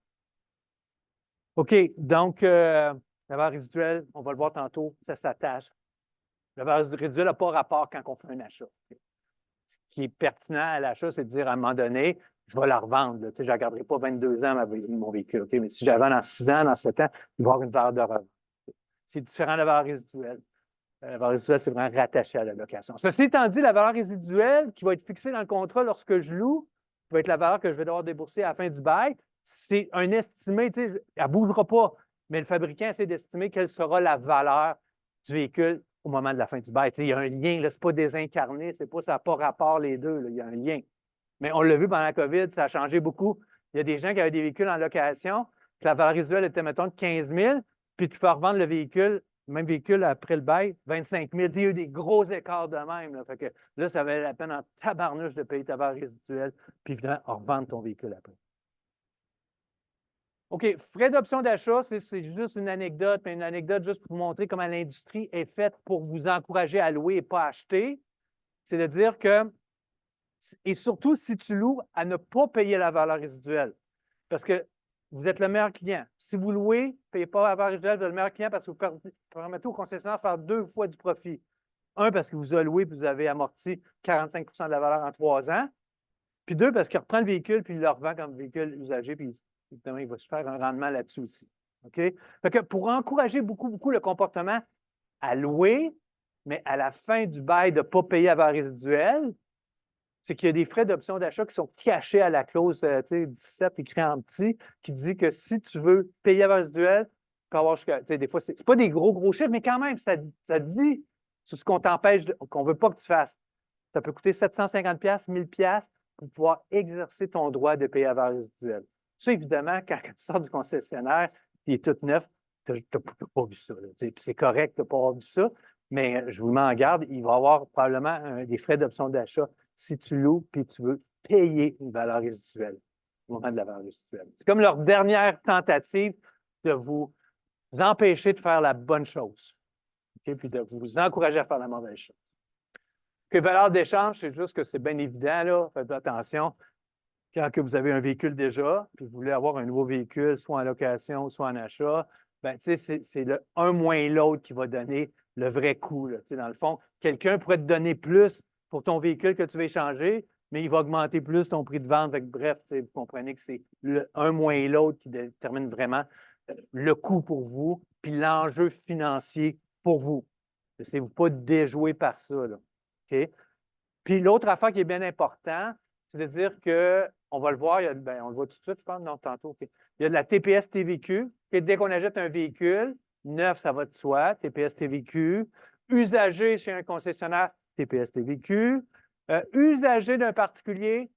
OK, donc, la valeur résiduelle, on va le voir tantôt, ça s'attache. La valeur résiduelle n'a pas rapport quand on fait un achat. Ce qui est pertinent à l'achat, c'est de dire à un moment donné, je vais la revendre. Là. Je ne la garderai pas 22 ans, mon véhicule. Okay? Mais si je la vends dans 6 ans, dans 7 ans, il va y avoir une valeur de revente. C'est différent de la valeur résiduelle. La valeur résiduelle, c'est vraiment rattaché à la location. Ceci étant dit, la valeur résiduelle qui va être fixée dans le contrat lorsque je loue, va être la valeur que je vais devoir débourser à la fin du bail. C'est un estimé, tu sais, elle ne bougera pas, mais le fabricant essaie d'estimer quelle sera la valeur du véhicule au moment de la fin du bail. Tu sais, il y a un lien, ce n'est pas désincarné, c'est pas, ça n'a pas rapport les deux, là, il y a un lien. Mais on l'a vu pendant la COVID, ça a changé beaucoup. Il y a des gens qui avaient des véhicules en location, que la valeur résiduelle était, mettons, de 15 000, puis tu fais revendre le véhicule, le même véhicule après le bail, 25 000. Il y a eu des gros écarts de même. Là, fait que là, ça valait la peine en tabarnouche de payer ta valeur résiduelle, puis évidemment, revendre ton véhicule après. OK, frais d'option d'achat, c'est juste une anecdote, mais une anecdote juste pour vous montrer comment l'industrie est faite pour vous encourager à louer et pas acheter. C'est de dire que, et surtout si tu loues, à ne pas payer la valeur résiduelle. Parce que vous êtes le meilleur client. Si vous louez, ne payez pas la valeur résiduelle, vous êtes le meilleur client parce que vous permettez au concessionnaire de faire 2 fois du profit. Un, parce que vous avez loué et vous avez amorti 45 de la valeur en 3 ans. Puis 2, parce qu'il reprend le véhicule puis il le revend comme véhicule usagé, puis évidemment, il va se faire un rendement là-dessus aussi. OK? Fait que pour encourager beaucoup le comportement à louer, mais à la fin du bail de ne pas payer la valeur résiduelle, c'est qu'il y a des frais d'option d'achat qui sont cachés à la clause 17 écrit en petit, qui dit que si tu veux payer la valeur résiduelle, tu peux avoir jusqu'à. Des fois, ce n'est pas des gros chiffres, mais quand même, ça dit sur ce qu'on t'empêche, qu'on ne veut pas que tu fasses. Ça peut coûter 750$, 1000$ pour pouvoir exercer ton droit de payer la valeur résiduelle. Ça, évidemment, quand tu sors du concessionnaire, il est tout neuf, tu n'as pas vu ça. C'est correct de ne pas avoir vu ça, mais je vous mets en garde, il va y avoir probablement des frais d'option d'achat si tu loues et tu veux payer une valeur résiduelle au moment de la valeur résiduelle. C'est comme leur dernière tentative de vous empêcher de faire la bonne chose, okay? Puis de vous encourager à faire la mauvaise chose. Que valeur d'échange, c'est juste que c'est bien évident, là, faites attention. Quand que vous avez un véhicule déjà, puis vous voulez avoir un nouveau véhicule, soit en location, soit en achat, ben, c'est le un moins l'autre qui va donner le vrai coût. Là. Dans le fond, quelqu'un pourrait te donner plus pour ton véhicule que tu veux échanger, mais il va augmenter plus ton prix de vente. Bref, vous comprenez que c'est le un moins l'autre qui détermine vraiment le coût pour vous, puis l'enjeu financier pour vous. Laissez-vous pas déjouer par ça. Là. OK? Puis l'autre affaire qui est bien importante, c'est de dire que, on va le voir, on le voit tout de suite, je pense, non, tantôt. Okay. Il y a de la TPS-TVQ. Dès qu'on achète un véhicule, neuf, ça va de soi, TPS-TVQ. Usagé chez un concessionnaire, TPS-TVQ. Usagé d'un particulier,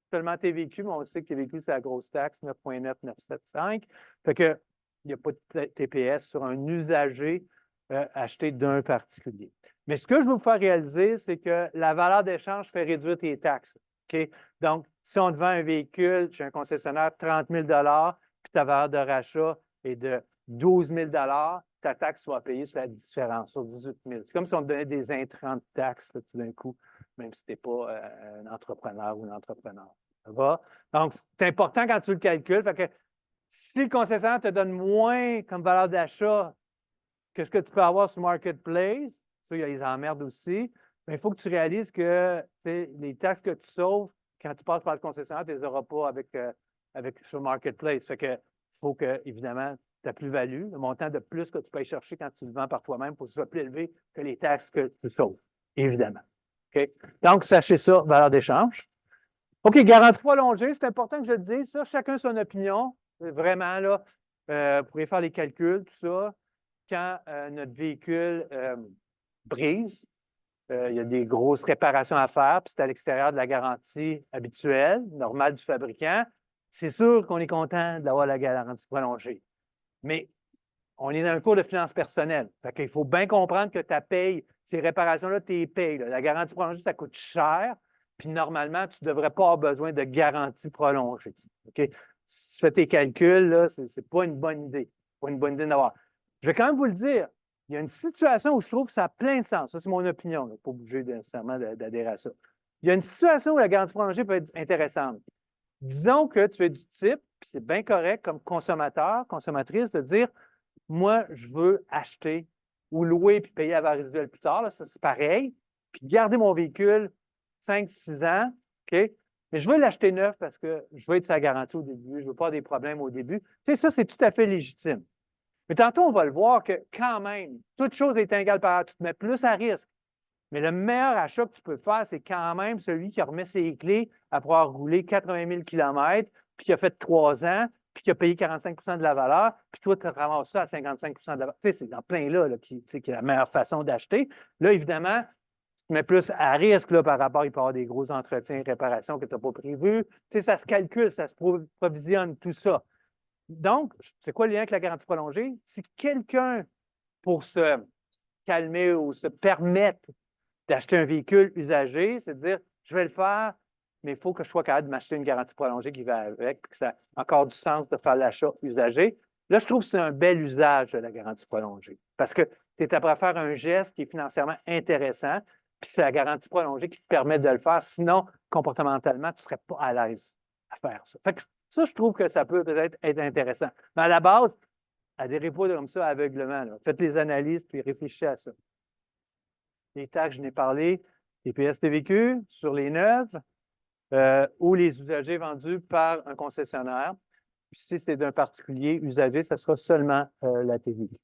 seulement TVQ, mais on sait que TVQ, c'est la grosse taxe, 9,9975. Fait que, il n'y a pas de TPS sur un usager acheté d'un particulier. Mais ce que je veux vous faire réaliser, c'est que la valeur d'échange fait réduire tes taxes. Okay? Donc, si on te vend un véhicule chez un concessionnaire 30 000 puis ta valeur de rachat est de 12 000 ta taxe soit payée sur la différence, sur 18 000. C'est comme si on te donnait des intrants de taxes là, tout d'un coup, même si tu n'es pas un entrepreneur ou un entrepreneur. Ça va? Donc, c'est important quand tu le calcules. Fait que si le concessionnaire te donne moins comme valeur d'achat que ce que tu peux avoir sur Marketplace, ça, il y a les emmerdes aussi, mais il faut que tu réalises que les taxes que tu sauves, quand tu passes par le concessionnaire, tu ne les auras pas sur Marketplace. Fait que il faut que, évidemment, ta plus-value, le montant de plus que tu peux aller chercher quand tu le vends par toi-même, pour que ce soit plus élevé que les taxes que tu sauves, évidemment. Okay? Donc, sachez ça, valeur d'échange. OK, garantie prolongée, c'est important que je le dise, ça, chacun son opinion. Vraiment, là, vous pourrez faire les calculs, tout ça. Quand notre véhicule brise, il y a des grosses réparations à faire, puis c'est à l'extérieur de la garantie habituelle, normale du fabricant, c'est sûr qu'on est content d'avoir la garantie prolongée. Mais on est dans un cours de finances personnelles. Fait qu'il faut bien comprendre que tu payes ces réparations-là, tu les payes. La garantie prolongée, ça coûte cher, puis normalement, tu ne devrais pas avoir besoin de garantie prolongée. Okay? Si tu fais tes calculs, ce n'est pas une bonne idée. Pas une bonne idée d'avoir. Je vais quand même vous le dire, il y a une situation où je trouve que ça a plein de sens. Ça, c'est mon opinion. Il ne faut pas bouger nécessairement d'adhérer à ça. Il y a une situation où la garantie prolongée peut être intéressante. Disons que tu es du type, puis c'est bien correct comme consommateur, consommatrice, de dire moi, je veux acheter ou louer puis payer la valeur résiduelle plus tard. Là, ça, c'est pareil. Puis garder mon véhicule 5-6 ans, OK? Mais je veux l'acheter neuf parce que je veux être sa garantie au début, je ne veux pas avoir des problèmes au début. Tu sais, ça, c'est tout à fait légitime. Mais tantôt, on va le voir que quand même, toute chose est égale par tu te mets plus à risque Mais le meilleur achat que tu peux faire, c'est quand même celui qui remet ses clés après avoir roulé 80 000 km, puis qui a fait 3 ans, puis qui a payé 45 de la valeur, puis toi, tu ramasses ça à 55 de la valeur. Tu sais, c'est dans plein là, qui est la meilleure façon d'acheter. Là, évidemment, tu te mets plus à risque là, par rapport, il peut y avoir des gros entretiens et réparations que tu n'as pas prévus. Tu sais, ça se calcule, ça se provisionne, tout ça. Donc, c'est quoi le lien avec la garantie prolongée? Si quelqu'un, pour se calmer ou se permettre d'acheter un véhicule usagé, c'est de dire, je vais le faire, mais il faut que je sois capable de m'acheter une garantie prolongée qui va avec, puis que ça a encore du sens de faire l'achat usagé. Là, je trouve que c'est un bel usage de la garantie prolongée parce que tu es prêt à faire un geste qui est financièrement intéressant, puis c'est la garantie prolongée qui te permet de le faire. Sinon, comportementalement, tu ne serais pas à l'aise à faire ça. Fait que ça, je trouve que ça peut peut-être être intéressant. Mais à la base, adhérez pas comme ça aveuglement. Là. Faites les analyses puis réfléchissez à ça. Les taxes, je n'ai parlé, TPS TVQ sur les neuves ou les usagers vendus par un concessionnaire. Puis si c'est d'un particulier usager, ce sera seulement la TVQ.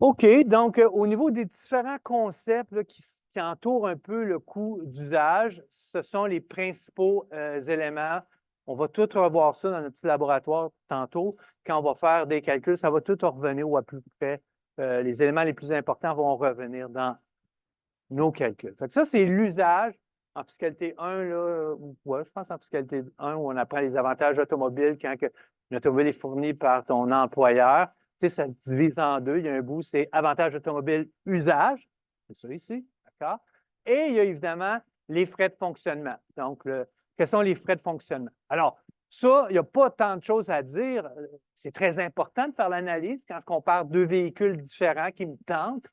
OK, donc au niveau des différents concepts là, qui entourent un peu le coût d'usage, ce sont les principaux éléments. On va tout revoir ça dans notre petit laboratoire tantôt. Quand on va faire des calculs, ça va tout revenir ou à peu près. Les éléments les plus importants vont revenir dans nos calculs. Fait que ça, c'est l'usage en fiscalité 1, là, ouais, je pense en fiscalité 1, où on apprend les avantages automobiles quand une automobile est fournie par ton employeur. Tu sais, ça se divise en deux. Il y a un bout, c'est avantage automobile usage. C'est ça ici, d'accord? Et il y a évidemment les frais de fonctionnement. Donc, quels sont les frais de fonctionnement? Alors, ça, il n'y a pas tant de choses à dire. C'est très important de faire l'analyse quand je compare deux véhicules différents qui me tentent,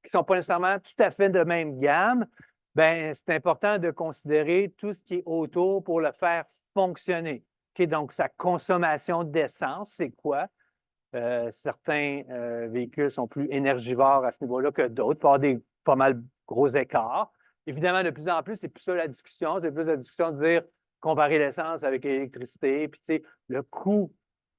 qui ne sont pas nécessairement tout à fait de même gamme. Bien, c'est important de considérer tout ce qui est autour pour le faire fonctionner. Okay? Donc, sa consommation d'essence, c'est quoi? Certains véhicules sont plus énergivores à ce niveau-là que d'autres, pour avoir des pas mal gros écarts. Évidemment, de plus en plus, c'est plus ça la discussion. C'est plus la discussion de dire comparer l'essence avec l'électricité, puis tu sais, le coût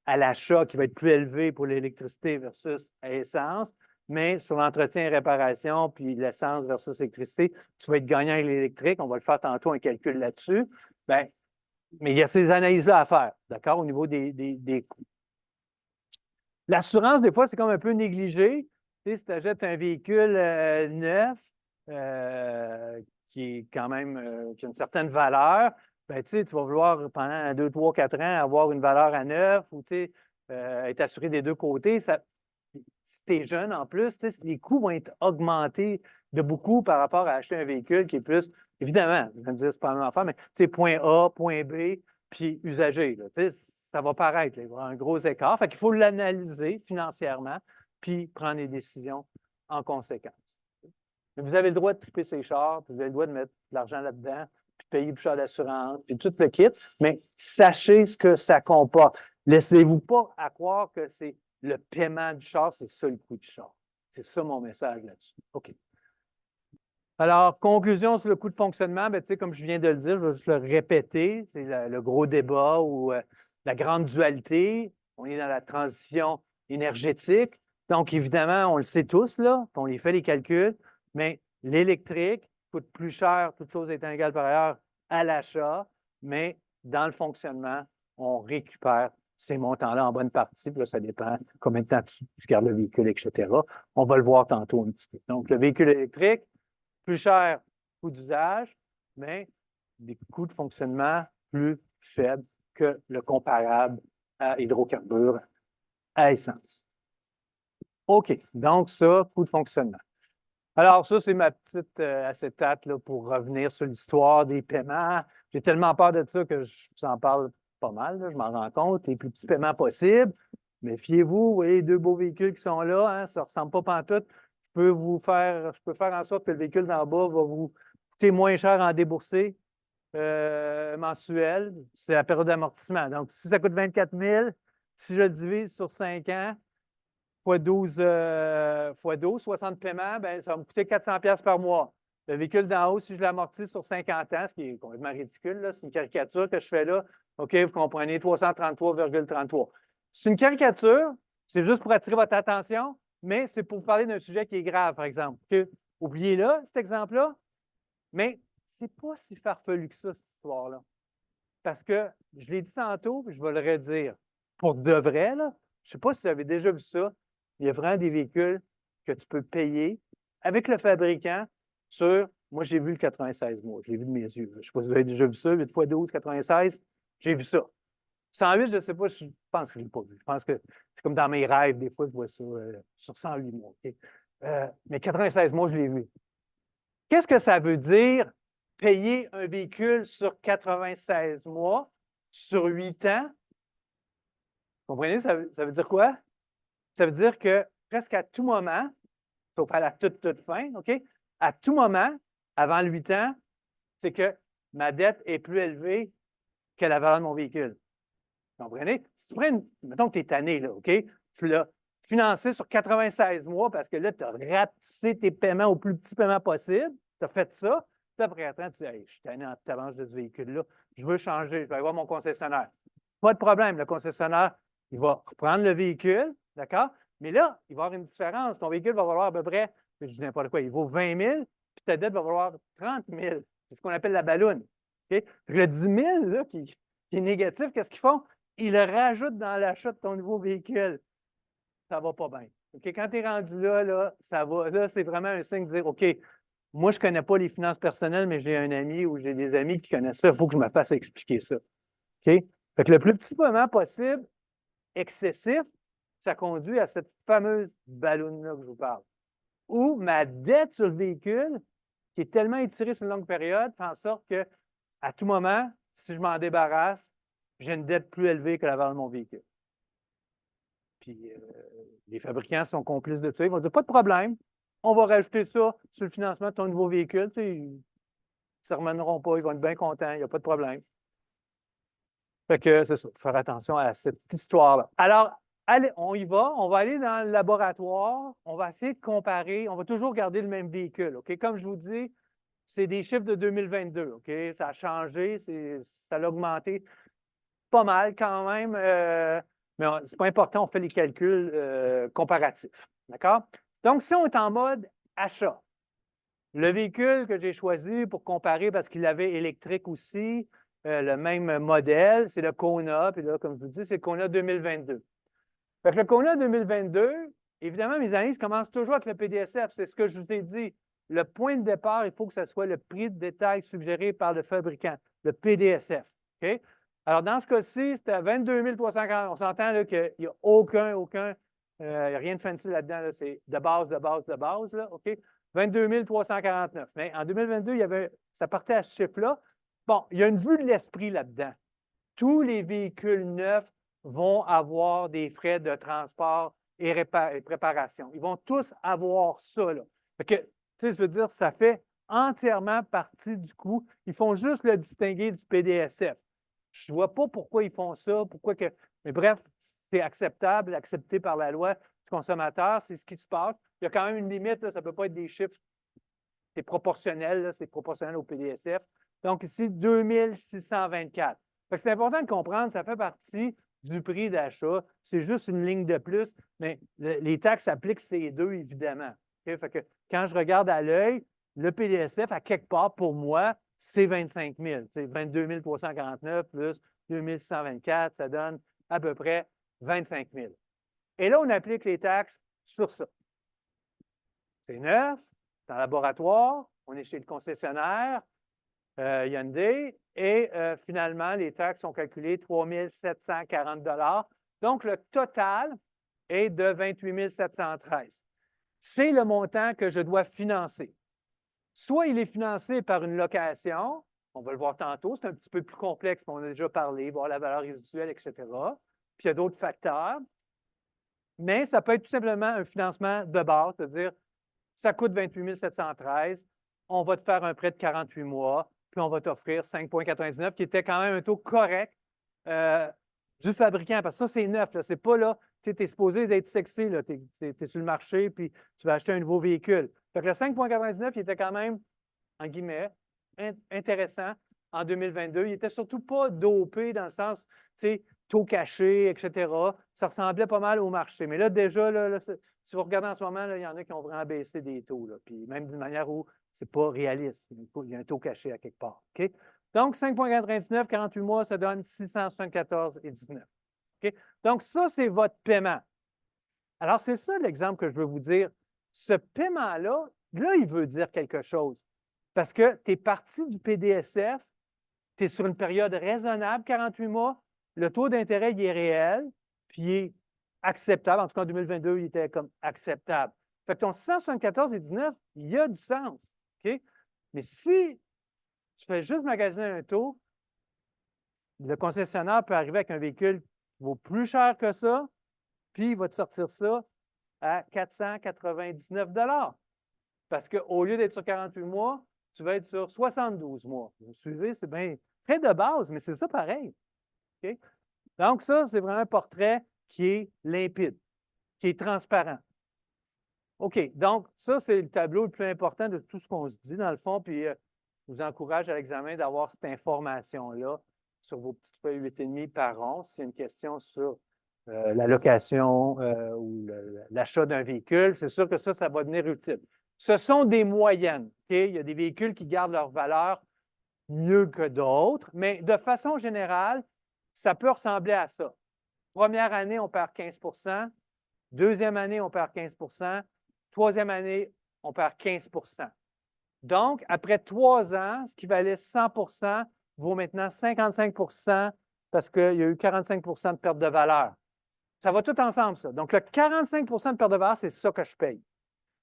à l'achat qui va être plus élevé pour l'électricité versus l'essence. Mais sur l'entretien et réparation, puis l'essence versus l'électricité, tu vas être gagnant avec l'électrique. On va le faire tantôt un calcul là-dessus. Bien, mais il y a ces analyses-là à faire, d'accord, au niveau des coûts. L'assurance, des fois, c'est comme un peu négligé. Tu sais, si tu achètes un véhicule neuf qui est quand même qui a une certaine valeur, ben, tu vas vouloir pendant 2, 3, 4 ans avoir une valeur à neuf ou être assuré des deux côtés. Ça, si tu es jeune en plus, les coûts vont être augmentés de beaucoup par rapport à acheter un véhicule qui est plus, évidemment, je vais me dire, c'est pas la même affaire, mais point A, point B, puis usagé. Là, ça va paraître, là, il va y avoir un gros écart. Fait qu'il faut l'analyser financièrement, puis prendre des décisions en conséquence. Mais vous avez le droit de triper ses chars, puis vous avez le droit de mettre de l'argent là-dedans, puis payer plus cher d'assurance, puis tout le kit, mais sachez ce que ça comporte. Laissez-vous pas à croire que c'est le paiement du char, c'est ça le coût du char. C'est ça mon message là-dessus. OK. Alors, conclusion sur le coût de fonctionnement, bien, comme je viens de le dire, je vais juste le répéter, c'est le gros débat ou la grande dualité. On est dans la transition énergétique. Donc, évidemment, on le sait tous, là, on les fait les calculs, mais l'électrique coûte plus cher, toutes choses étant égales par ailleurs, à l'achat, mais dans le fonctionnement, on récupère ces montants-là en bonne partie. Puis là, ça dépend combien de temps tu gardes le véhicule, etc. On va le voir tantôt un petit peu. Donc, le véhicule électrique, plus cher coût d'usage, mais des coûts de fonctionnement plus faibles que le comparable à hydrocarbures à essence. OK, donc ça, coût de fonctionnement. Alors, ça, c'est ma petite acétate là, pour revenir sur l'histoire des paiements. J'ai tellement peur de ça que je vous en parle pas mal, là, je m'en rends compte, les plus petits paiements possibles. Mais fiez-vous, vous voyez les deux beaux véhicules qui sont là, hein, ça ne ressemble pas pantoute. Je peux faire en sorte que le véhicule d'en bas va vous coûter moins cher en débourser mensuel. C'est la période d'amortissement. Donc, si ça coûte 24 000, si je le divise sur 5 ans, fois 12, 60 paiements, bien, ça va me coûter 400 $ par mois. Le véhicule d'en haut, si je l'amortis sur 50 ans, ce qui est complètement ridicule, c'est une caricature que je fais là. OK, vous comprenez, 333,33. C'est une caricature, c'est juste pour attirer votre attention, mais c'est pour vous parler d'un sujet qui est grave, par exemple. Okay? oubliez-le, cet exemple-là. Mais ce n'est pas si farfelu que ça, cette histoire-là. Parce que, je l'ai dit tantôt, puis je vais le redire. Pour de vrai, là, je ne sais pas si vous avez déjà vu ça, il y a vraiment des véhicules que tu peux payer avec le fabricant sur, moi j'ai vu le 96 mois, je l'ai vu de mes yeux. Je ne sais pas si vous avez déjà vu ça, 8 x 12, 96, j'ai vu ça. 108, je ne sais pas, je pense que je ne l'ai pas vu. Je pense que c'est comme dans mes rêves, des fois, je vois ça sur 108 mois. Okay? Mais 96 mois, je l'ai vu. Qu'est-ce que ça veut dire payer un véhicule sur 96 mois, sur 8 ans? Vous comprenez, ça veut dire quoi? Ça veut dire que presque à tout moment, sauf à la toute fin, OK? À tout moment, avant le 8 ans, c'est que ma dette est plus élevée que la valeur de mon véhicule. Vous comprenez? Si tu prends mettons que tu es tanné, là, OK? Tu l'as financé sur 96 mois parce que là, tu as rapetissé tes paiements au plus petit paiement possible. Tu as fait ça. Puis après, attends, tu dis, hey, je suis tanné en t'avance de ce véhicule-là. Je veux changer. Je vais aller voir mon concessionnaire. Pas de problème. Le concessionnaire, il va reprendre le véhicule, d'accord? Mais là, il va y avoir une différence. Ton véhicule va valoir à peu près, je dis n'importe quoi, il vaut 20 000, puis ta dette va valoir 30 000. C'est ce qu'on appelle la balloune. OK? Le 10 000 là, qui est négatif, qu'est-ce qu'ils font? Ils le rajoutent dans l'achat de ton nouveau véhicule. Ça ne va pas bien. OK? Quand tu es rendu là, ça va. Là, c'est vraiment un signe de dire, OK, moi, je ne connais pas les finances personnelles, mais j'ai un ami ou j'ai des amis qui connaissent ça. Il faut que je me fasse expliquer ça. OK? Fait que le plus petit paiement possible, excessif, ça conduit à cette fameuse balloune-là que je vous parle. Ou ma dette sur le véhicule, qui est tellement étirée sur une longue période, fait en sorte qu'à tout moment, si je m'en débarrasse, j'ai une dette plus élevée que la valeur de mon véhicule. Puis les fabricants sont complices de ça. Ils vont dire, pas de problème, on va rajouter ça sur le financement de ton nouveau véhicule. Ils ne se remèneront pas, ils vont être bien contents, il n'y a pas de problème. Fait que c'est ça, il faut faire attention à cette histoire-là. Alors, allez, on y va, on va aller dans le laboratoire, on va essayer de comparer, on va toujours garder le même véhicule. OK? Comme je vous dis, c'est des chiffres de 2022. OK? Ça a changé, ça a augmenté pas mal quand même, mais ce n'est pas important, on fait les calculs comparatifs. D'accord? Donc, si on est en mode achat, le véhicule que j'ai choisi pour comparer parce qu'il avait électrique aussi, le même modèle, c'est le Kona. Puis là, comme je vous dis, c'est le Kona 2022. Fait que le Kona 2022, évidemment, mes analyses commencent toujours avec le PDSF. C'est ce que je vous ai dit. Le point de départ, il faut que ce soit le prix de détail suggéré par le fabricant, le PDSF. OK? Alors, dans ce cas-ci, c'était à 22 340. On s'entend qu'il n'y a aucun, il n'y a rien de fancy là-dedans. Là, c'est de base, là, OK? 22 349. Mais en 2022, ça partait à ce chiffre-là. Bon, il y a une vue de l'esprit là-dedans. Tous les véhicules neufs vont avoir des frais de transport et préparation. Ils vont tous avoir ça, là. Fait que, tu sais, je veux dire, ça fait entièrement partie du coût. Ils font juste le distinguer du PDSF. Je ne vois pas pourquoi ils font ça, mais bref, c'est acceptable, accepté par la loi du consommateur, c'est ce qui se passe. Il y a quand même une limite, là, ça ne peut pas être des chiffres, c'est proportionnel, c'est proportionnel au PDSF. Donc ici, 2624. C'est important de comprendre, ça fait partie du prix d'achat. C'est juste une ligne de plus, mais les taxes s'appliquent ces deux, évidemment. Okay? Fait que quand je regarde à l'œil, le PDSF, à quelque part, pour moi, c'est 25 000. C'est 22 349 plus 2624, ça donne à peu près 25 000. Et là, on applique les taxes sur ça. C'est neuf, c'est en laboratoire, on est chez le concessionnaire, Hyundai, et finalement, les taxes sont calculées 3 740 $. Donc, le total est de 28 713. C'est le montant que je dois financer. Soit il est financé par une location, on va le voir tantôt, c'est un petit peu plus complexe, on a déjà parlé, voir la valeur résiduelle, etc. Puis il y a d'autres facteurs. Mais ça peut être tout simplement un financement de base, c'est-à-dire, ça coûte 28 713, on va te faire un prêt de 48 mois, puis on va t'offrir 5,99, qui était quand même un taux correct du fabricant, parce que ça, c'est neuf, c'est pas là, tu es supposé d'être sexy, tu es sur le marché, puis tu vas acheter un nouveau véhicule. Fait que le 5,99, il était quand même, en guillemets, intéressant en 2022. Il n'était surtout pas dopé dans le sens, tu sais, taux cachés, etc. Ça ressemblait pas mal au marché. Mais là, déjà, si vous regardez en ce moment, là, il y en a qui ont vraiment baissé des taux, là, puis même d'une manière où ce n'est pas réaliste. Il y a un taux caché à quelque part. OK? Donc, 5,99, 48 mois, ça donne 674,19. OK? Donc, ça, c'est votre paiement. Alors, c'est ça l'exemple que je veux vous dire. Ce paiement-là, là, il veut dire quelque chose. Parce que tu es parti du PDSF, tu es sur une période raisonnable, 48 mois, le taux d'intérêt, il est réel, puis il est acceptable. En tout cas, en 2022, il était comme acceptable. Fait que ton 174,19, il y a du sens. OK? Mais si tu fais juste magasiner un taux, le concessionnaire peut arriver avec un véhicule qui vaut plus cher que ça, puis il va te sortir ça à 499 $. Parce qu'au lieu d'être sur 48 mois, tu vas être sur 72 mois. Vous suivez, c'est bien très de base, mais c'est ça pareil. Okay? Donc, ça, c'est vraiment un portrait qui est limpide, qui est transparent. OK, donc, ça, c'est le tableau le plus important de tout ce qu'on se dit, dans le fond, puis je vous encourage à l'examen d'avoir cette information-là sur vos petites feuilles 8,5 par rond. S'il y a une question sur la location ou l'achat d'un véhicule, c'est sûr que ça va devenir utile. Ce sont des moyennes. Okay? Il y a des véhicules qui gardent leur valeur mieux que d'autres, mais de façon générale, ça peut ressembler à ça. Première année, on perd 15 %. Deuxième année, on perd 15 %. Troisième année, on perd 15 %. Donc, après 3 ans, ce qui valait 100 % vaut maintenant 55 % parce qu'il y a eu 45 % de perte de valeur. Ça va tout ensemble, ça. Donc, le 45 % de perte de valeur, c'est ça que je paye.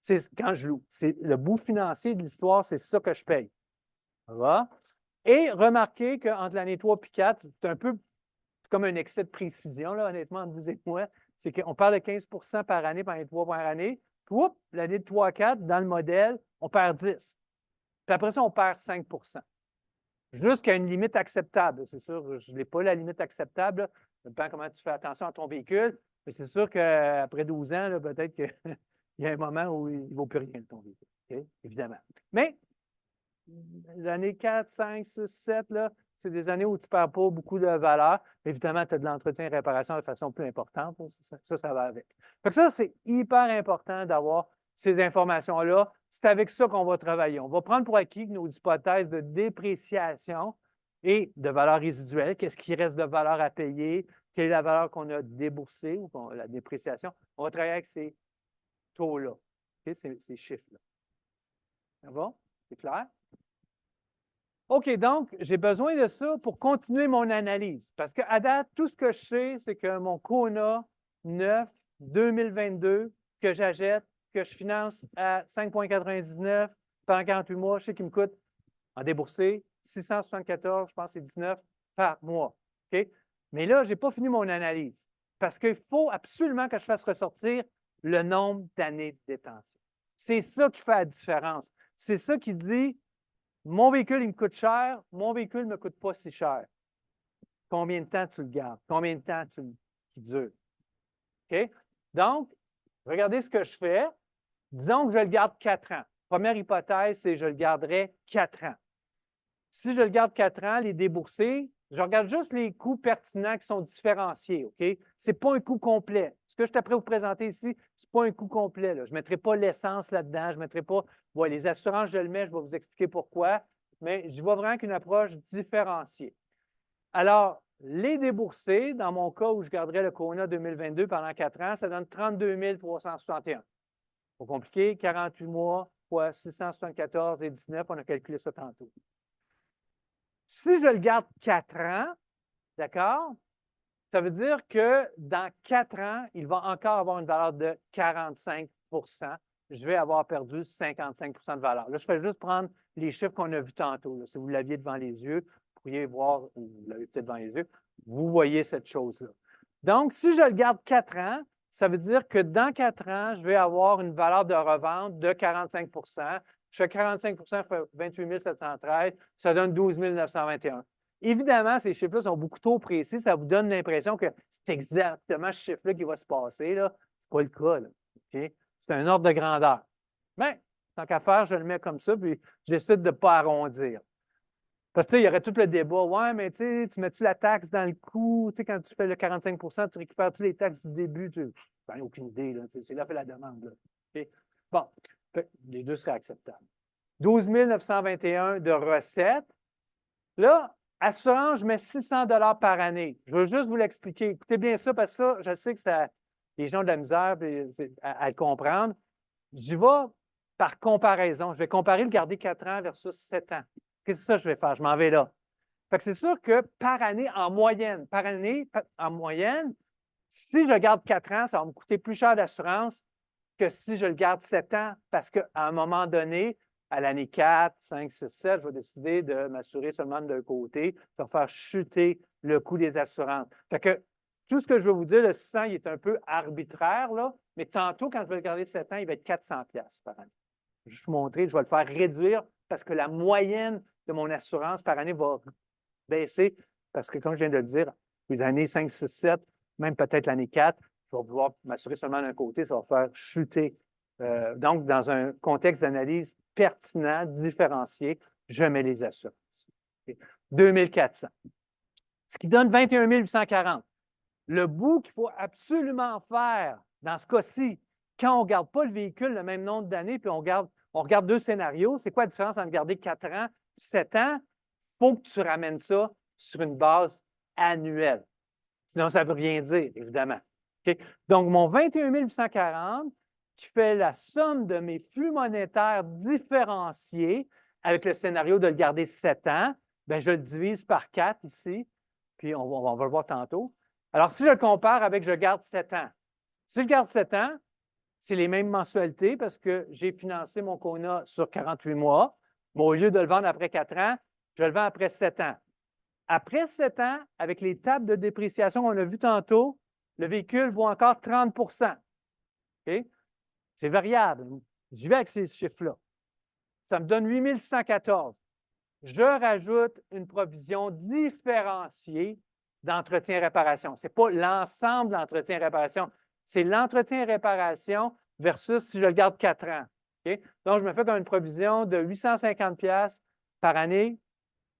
C'est quand je loue. C'est le bout financier de l'histoire, c'est ça que je paye. Ça va? Et remarquez qu'entre l'année 3 et 4, c'est un peu comme un excès de précision, là, honnêtement, entre vous et moi. C'est qu'on parle de 15 % par année pendant les 3 premières années. Puis, l'année de 3 à 4, dans le modèle, on perd 10. Puis après ça, on perd 5 % jusqu'à une limite acceptable. C'est sûr, je n'ai pas la limite acceptable. Ça dépend comment tu fais attention à ton véhicule. Mais c'est sûr qu'après 12 ans, peut-être qu'il y a un moment où il ne vaut plus rien, ton véhicule. Okay? Évidemment. Mais l'année 4, 5, 6, 7, c'est des années où tu ne perds pas beaucoup de valeur. Évidemment, tu as de l'entretien et réparation de façon plus importante. Ça va avec. Donc ça, c'est hyper important d'avoir ces informations-là. C'est avec ça qu'on va travailler. On va prendre pour acquis nos hypothèses de dépréciation et de valeur résiduelle. Qu'est-ce qui reste de valeur à payer? Quelle est la valeur qu'on a déboursée ou la dépréciation? On va travailler avec ces taux-là, okay? Ces chiffres-là. Ça va? C'est clair? OK, donc, j'ai besoin de ça pour continuer mon analyse. Parce qu'à date, tout ce que je sais, c'est que mon Kona 9 2022 que j'achète, que je finance à 5,99 pendant 48 mois, je sais qu'il me coûte en déboursé 674, je pense que c'est 19 par mois. OK? Mais là, je n'ai pas fini mon analyse. Parce qu'il faut absolument que je fasse ressortir le nombre d'années de détention. C'est ça qui fait la différence. C'est ça qui dit mon véhicule, il me coûte cher, mon véhicule ne me coûte pas si cher. Combien de temps tu le gardes? Combien de temps qui dure? OK? Donc, regardez ce que je fais. Disons que je le garde 4 ans. Première hypothèse, c'est que je le garderai 4 ans. Si je le garde 4 ans, les déboursés, je regarde juste les coûts pertinents qui sont différenciés. OK? Ce n'est pas un coût complet. Ce que je suis prêt à vous présenter ici, ce n'est pas un coût complet. Là. Je ne mettrai pas l'essence là-dedans. Je ne mettrai pas. Bon, les assurances, je le mets, je vais vous expliquer pourquoi. Mais je vois vraiment qu'une approche différenciée. Alors, les déboursés, dans mon cas où je garderais le Kona 2022 pendant 4 ans, ça donne 32 361. Pas compliqué, 48 mois fois 674,19, on a calculé ça tantôt. Si je le garde 4 ans, d'accord, ça veut dire que dans 4 ans, il va encore avoir une valeur de 45 %. Je vais avoir perdu 55 % de valeur. Là, je vais juste prendre les chiffres qu'on a vus tantôt. Là. Si vous l'aviez devant les yeux, vous pourriez voir, ou vous l'avez peut-être devant les yeux, vous voyez cette chose-là. Donc, si je le garde 4 ans, ça veut dire que dans 4 ans, je vais avoir une valeur de revente de 45 %. Je fais 45 % fait 28 713, ça donne 12 921. Évidemment, ces chiffres-là sont beaucoup trop précis. Ça vous donne l'impression que c'est exactement ce chiffre-là qui va se passer. Ce n'est pas le cas. Là. Okay? C'est un ordre de grandeur. Mais, tant qu'à faire, je le mets comme ça, puis j'essaie de ne pas arrondir. Parce que il y aurait tout le débat. Ouais, mais tu mets-tu la taxe dans le coût? Quand tu fais le 45 tu récupères-tu les taxes du début? J'en ai aucune idée. C'est là fait la demande. Là. Okay? Bon, les deux seraient acceptables. 12 921 de recettes. Là, assurance, je mets 600 $ par année. Je veux juste vous l'expliquer. Écoutez bien ça, parce que ça, je sais que les gens ont de la misère à le comprendre. J'y vais par comparaison. Je vais comparer le garder 4 ans versus 7 ans. Qu'est-ce que ça je vais faire? Je m'en vais là. Fait que c'est sûr que par année, en moyenne, si je garde 4 ans, ça va me coûter plus cher d'assurance que si je le garde 7 ans, parce qu'à un moment donné, à l'année 4, 5, 6, 7, je vais décider de m'assurer seulement d'un côté. Ça va faire chuter le coût des assurances. Fait que tout ce que je veux vous dire, le 600, il est un peu arbitraire, là, mais tantôt, quand je vais le garder 7 ans, il va être 400$ par année. Je vais vous montrer, je vais le faire réduire parce que la moyenne de mon assurance par année va baisser parce que, comme je viens de le dire, les années 5, 6, 7, même peut-être l'année 4, je vais vouloir m'assurer seulement d'un côté, ça va faire chuter. Donc, dans un contexte d'analyse pertinent, différencié, je mets les assurances. 2400. Ce qui donne 21 840. Le bout qu'il faut absolument faire dans ce cas-ci, quand on ne garde pas le véhicule le même nombre d'années, puis on regarde deux scénarios, c'est quoi la différence entre garder 4 ans et 7 ans? Il faut que tu ramènes ça sur une base annuelle. Sinon, ça ne veut rien dire, évidemment. Okay? Donc, mon 21 840, qui fait la somme de mes flux monétaires différenciés avec le scénario de le garder 7 ans, bien, je le divise par 4 ici, puis on va le voir tantôt. Alors, si je le compare avec je garde 7 ans, si je garde 7 ans, c'est les mêmes mensualités parce que j'ai financé mon Kona sur 48 mois, mais au lieu de le vendre après 4 ans, je le vends après 7 ans. Après 7 ans, avec les tables de dépréciation qu'on a vues tantôt, le véhicule vaut encore 30 okay? C'est variable. Je vais avec ces chiffres-là. Ça me donne 8 614. Je rajoute une provision différenciée d'entretien et réparation. Ce n'est pas l'ensemble de l'entretien et réparation. C'est l'entretien et réparation versus si je le garde 4 ans. Okay? Donc, je me fais comme une provision de 850$ par année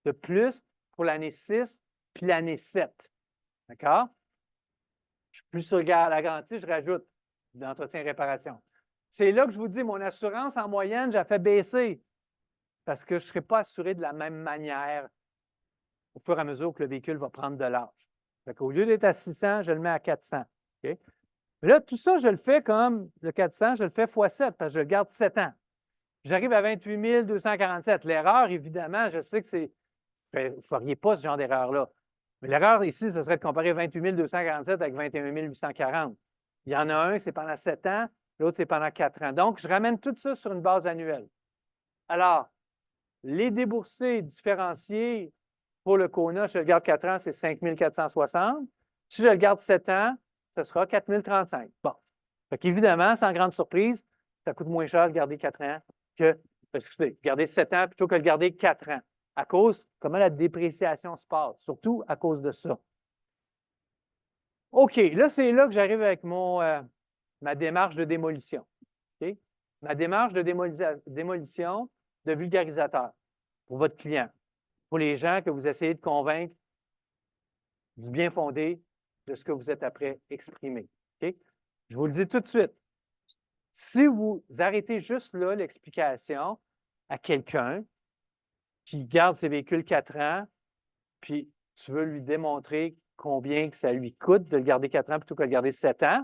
de plus pour l'année 6 puis l'année 7. D'accord? Je suis plus sur la garantie, je rajoute de l'entretien et réparation. C'est là que je vous dis, mon assurance en moyenne, j'ai fait baisser parce que je ne serai pas assuré de la même manière au fur et à mesure que le véhicule va prendre de l'âge. Au lieu d'être à 600, je le mets à 400. Okay? Mais là, tout ça, je le fais comme le 400, je le fais x7 parce que je le garde 7 ans. J'arrive à 28 247. L'erreur, évidemment, je sais que c'est. Vous ne feriez pas ce genre d'erreur-là. Mais l'erreur ici, ce serait de comparer 28 247 avec 21 840. Il y en a un, c'est pendant 7 ans, l'autre, c'est pendant 4 ans. Donc, je ramène tout ça sur une base annuelle. Alors, les déboursés différenciés pour le Kona, si je le garde 4 ans, c'est 5 460. Si je le garde 7 ans, ce sera 4 035. Bon. Fait qu'évidemment, sans grande surprise, ça coûte moins cher de garder 4 ans que, excusez, garder 7 ans plutôt que de garder 4 ans. À cause de comment la dépréciation se passe, surtout à cause de ça. OK, là, c'est là que j'arrive avec ma démarche de démolition. Okay? Ma démarche de démolition de vulgarisateur pour votre client, pour les gens que vous essayez de convaincre du bien fondé de ce que vous êtes après exprimer. Okay? Je vous le dis tout de suite. Si vous arrêtez juste là l'explication à quelqu'un qui garde ses véhicules 4 ans, puis tu veux lui démontrer combien que ça lui coûte de le garder 4 ans plutôt que de le garder 7 ans,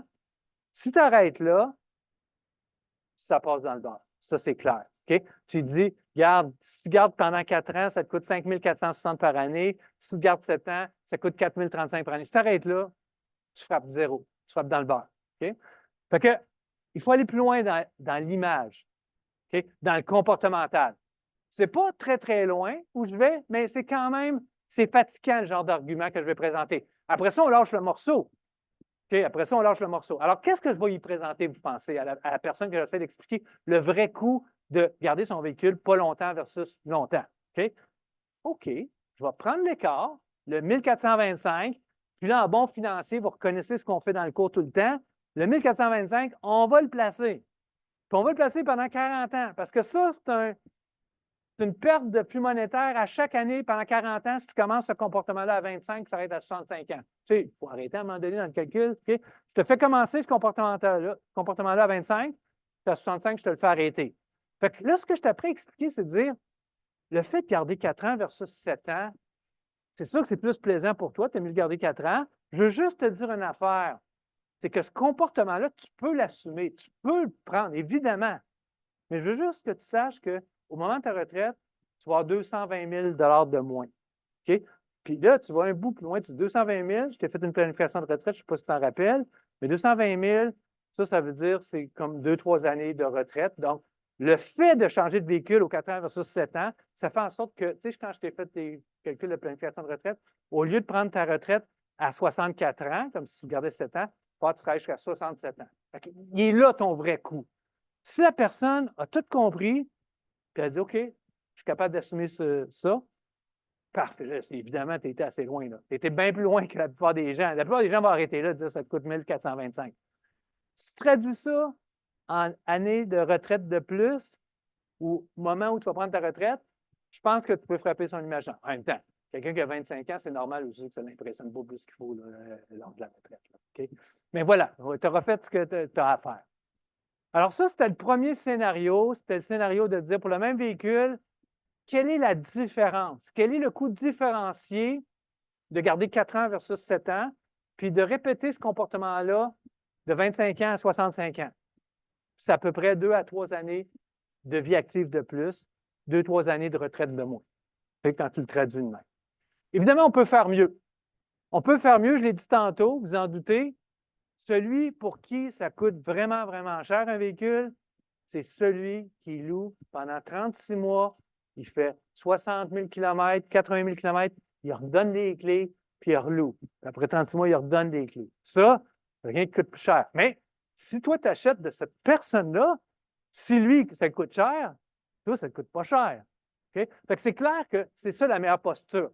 si tu arrêtes là, ça passe dans le beurre. Ça, c'est clair. Okay? Tu dis, garde, si tu gardes pendant 4 ans, ça te coûte 5 460 par année. Si tu gardes 7 ans, ça coûte 4 035 par année. Si tu arrêtes là, tu frappes zéro. Tu frappes dans le beurre. Okay? Fait que, il faut aller plus loin dans l'image, okay? Dans le comportemental. Ce n'est pas très, très loin où je vais, mais c'est quand même, c'est fatigant le genre d'argument que je vais présenter. Après ça, on lâche le morceau. Okay? Après ça, on lâche le morceau. Alors, qu'est-ce que je vais y présenter, vous pensez, à la personne que j'essaie d'expliquer le vrai coût de garder son véhicule pas longtemps versus longtemps? OK, OK, je vais prendre l'écart, le 1425, puis là, en bon financier, vous reconnaissez ce qu'on fait dans le cours tout le temps. Le 1425, on va le placer. Puis on va le placer pendant 40 ans, parce que ça, c'est c'est une perte de flux monétaire à chaque année pendant 40 ans si tu commences ce comportement-là à 25, tu arrêtes à 65 ans. Tu sais, il faut arrêter à un moment donné dans le calcul. OK? Je te fais commencer ce comportement-là à 25, puis à 65, je te le fais arrêter. Fait que là, ce que je t'ai expliquer, c'est de dire le fait de garder 4 ans versus 7 ans, c'est sûr que c'est plus plaisant pour toi, tu as mieux de garder 4 ans. Je veux juste te dire une affaire, c'est que ce comportement-là, tu peux l'assumer, tu peux le prendre, évidemment. Mais je veux juste que tu saches qu'au moment de ta retraite, tu vas avoir 220 000 de moins. OK? Puis là, tu vas un bout plus loin, tu dis 220 000, je t'ai fait une planification de retraite, je ne sais pas si tu t'en rappelles, mais 220 000, ça veut dire c'est comme 2-3 années de retraite. Donc, le fait de changer de véhicule aux 4 ans versus 7 ans, ça fait en sorte que, tu sais, quand je t'ai fait tes calculs de planification de retraite, au lieu de prendre ta retraite à 64 ans, comme si tu gardais 7 ans, tu travailles jusqu'à 67 ans. Il est là ton vrai coût. Si la personne a tout compris, puis elle dit OK, je suis capable d'assumer ça, parfait. Là, évidemment, tu étais assez loin. Tu étais bien plus loin que la plupart des gens. La plupart des gens vont arrêter là, dire ça te coûte 1425. Si tu traduis ça en année de retraite de plus, ou moment où tu vas prendre ta retraite, je pense que tu peux frapper son imagination. En même temps, quelqu'un qui a 25 ans, c'est normal aussi que ça n'impressionne pas plus qu'il faut là, lors de la retraite. Là, okay? Mais voilà, tu auras fait ce que tu as à faire. Alors ça, c'était le premier scénario. C'était le scénario de dire pour le même véhicule, quelle est la différence? Quel est le coût différencié de garder 4 ans versus 7 ans, puis de répéter ce comportement-là de 25 ans à 65 ans? C'est à peu près 2 à 3 années de vie active de plus, 2-3 années de retraite de moins. C'est quand tu le traduis de même. Évidemment, on peut faire mieux. On peut faire mieux, je l'ai dit tantôt, vous en doutez. Celui pour qui ça coûte vraiment, vraiment cher un véhicule, c'est celui qui loue pendant 36 mois, il fait 60 000 km, 80 000 km, il redonne les clés, puis il reloue. Après 36 mois, il redonne des clés. Ça, c'est rien qui coûte plus cher. Mais si toi, tu achètes de cette personne-là, si lui, ça coûte cher, toi, ça ne coûte pas cher. Okay? Fait que c'est clair que c'est ça la meilleure posture.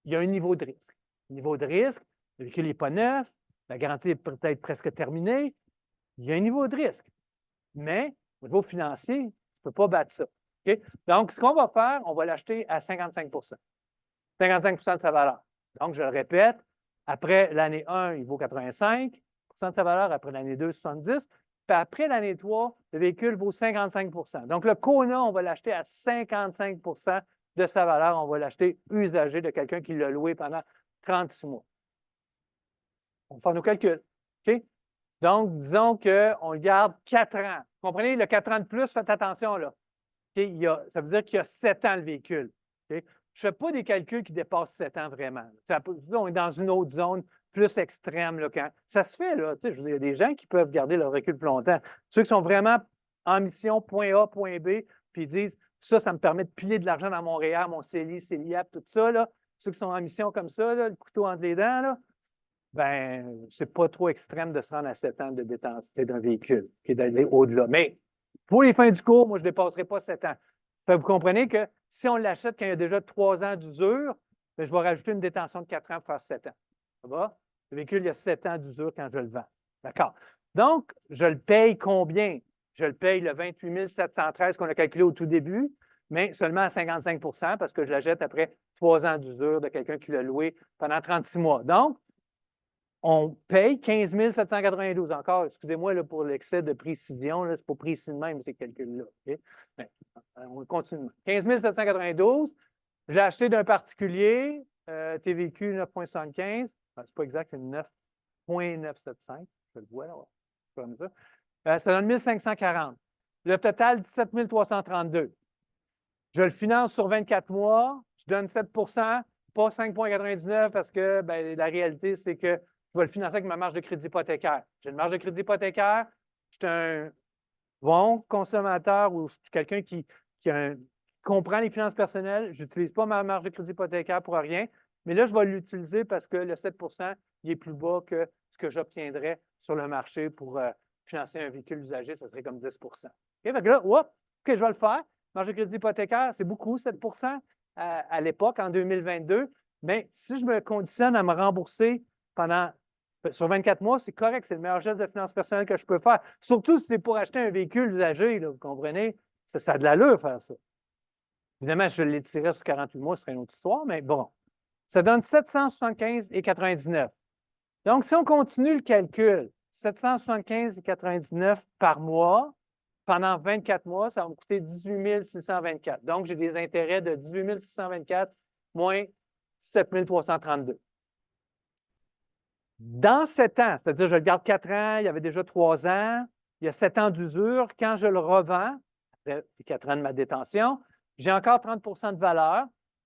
Il y a un niveau de risque. Niveau de risque, le véhicule n'est pas neuf, la garantie est peut-être presque terminée. Il y a un niveau de risque. Mais au niveau financier, tu ne peux pas battre ça. Okay? Donc, ce qu'on va faire, on va l'acheter à 55 55 de sa valeur. Donc, je le répète, après l'année 1, il vaut 85 de sa valeur, après l'année 2, 70 puis après l'année 3, le véhicule vaut 55 Donc, le Kona, on va l'acheter à 55 de sa valeur. On va l'acheter usagé de quelqu'un qui l'a loué pendant 36 mois. On va faire nos calculs. OK? Donc, disons qu'on le garde 4 ans. Vous comprenez? Le 4 ans de plus, faites attention là. Okay? Ça veut dire qu'il y a 7 ans le véhicule. Okay? Je ne fais pas des calculs qui dépassent 7 ans vraiment. On est dans une autre zone plus extrême. Là, quand ça se fait, là, il y a des gens qui peuvent garder leur véhicule plus longtemps. Ceux qui sont vraiment en mission point A, point B, puis ils disent ça me permet de piler de l'argent dans mon REER, mon CELI, CELIAP, tout ça. Là. Ceux qui sont en mission comme ça, là, le couteau entre les dents, là, ben, c'est pas trop extrême de se rendre à 7 ans de détensité d'un véhicule, qui est d'aller au-delà. Mais pour les fins du cours, moi, je ne dépasserai pas 7 ans. Fait, vous comprenez que si on l'achète quand il y a déjà 3 ans d'usure, ben, je vais rajouter une détention de 4 ans pour faire 7 ans. Ça va? Le véhicule, il y a 7 ans d'usure quand je le vends. D'accord. Donc, je le paye combien? Je le paye le 28 713 qu'on a calculé au tout début, mais seulement à 55 parce que je l'achète après 3 ans d'usure de quelqu'un qui l'a loué pendant 36 mois. Donc, on paye 15 792 encore. Excusez-moi là, pour l'excès de précision. Ce n'est pas précis de même, ces calculs-là. Okay? On continue. 15 792. Je l'ai acheté d'un particulier, TVQ 9,75. Ce n'est pas exact, c'est 9,975. Je le vois là. Comme ça. Ça donne 1540. Le total, 17 332. Je le finance sur 24 mois. Je donne 7 pas 5,99 parce que ben, la réalité, c'est que je vais le financer avec ma marge de crédit hypothécaire. J'ai une marge de crédit hypothécaire, je suis un bon consommateur ou je suis quelqu'un qui comprend les finances personnelles. Je n'utilise pas ma marge de crédit hypothécaire pour rien, mais là, je vais l'utiliser parce que le 7 il est plus bas que ce que j'obtiendrais sur le marché pour financer un véhicule usagé, ça serait comme 10 OK, fait que là, OK, je vais le faire. Marge de crédit hypothécaire, c'est beaucoup, 7 à l'époque, en 2022. Mais si je me conditionne à me rembourser sur 24 mois, c'est correct, c'est le meilleur geste de finances personnelles que je peux faire. Surtout si c'est pour acheter un véhicule usagé, là, vous comprenez? Ça a de l'allure faire ça. Évidemment, je l'ai tiré sur 48 mois, ce serait une autre histoire, mais bon. Ça donne 775,99. Donc, si on continue le calcul, 775,99 par mois, pendant 24 mois, ça va me coûter 18 624. Donc, j'ai des intérêts de 18 624 moins 7 332. Dans 7 ans, c'est-à-dire je le garde 4 ans, il y avait déjà 3 ans, il y a 7 ans d'usure, quand je le revends, après les 4 ans de ma détention, j'ai encore 30 de valeur,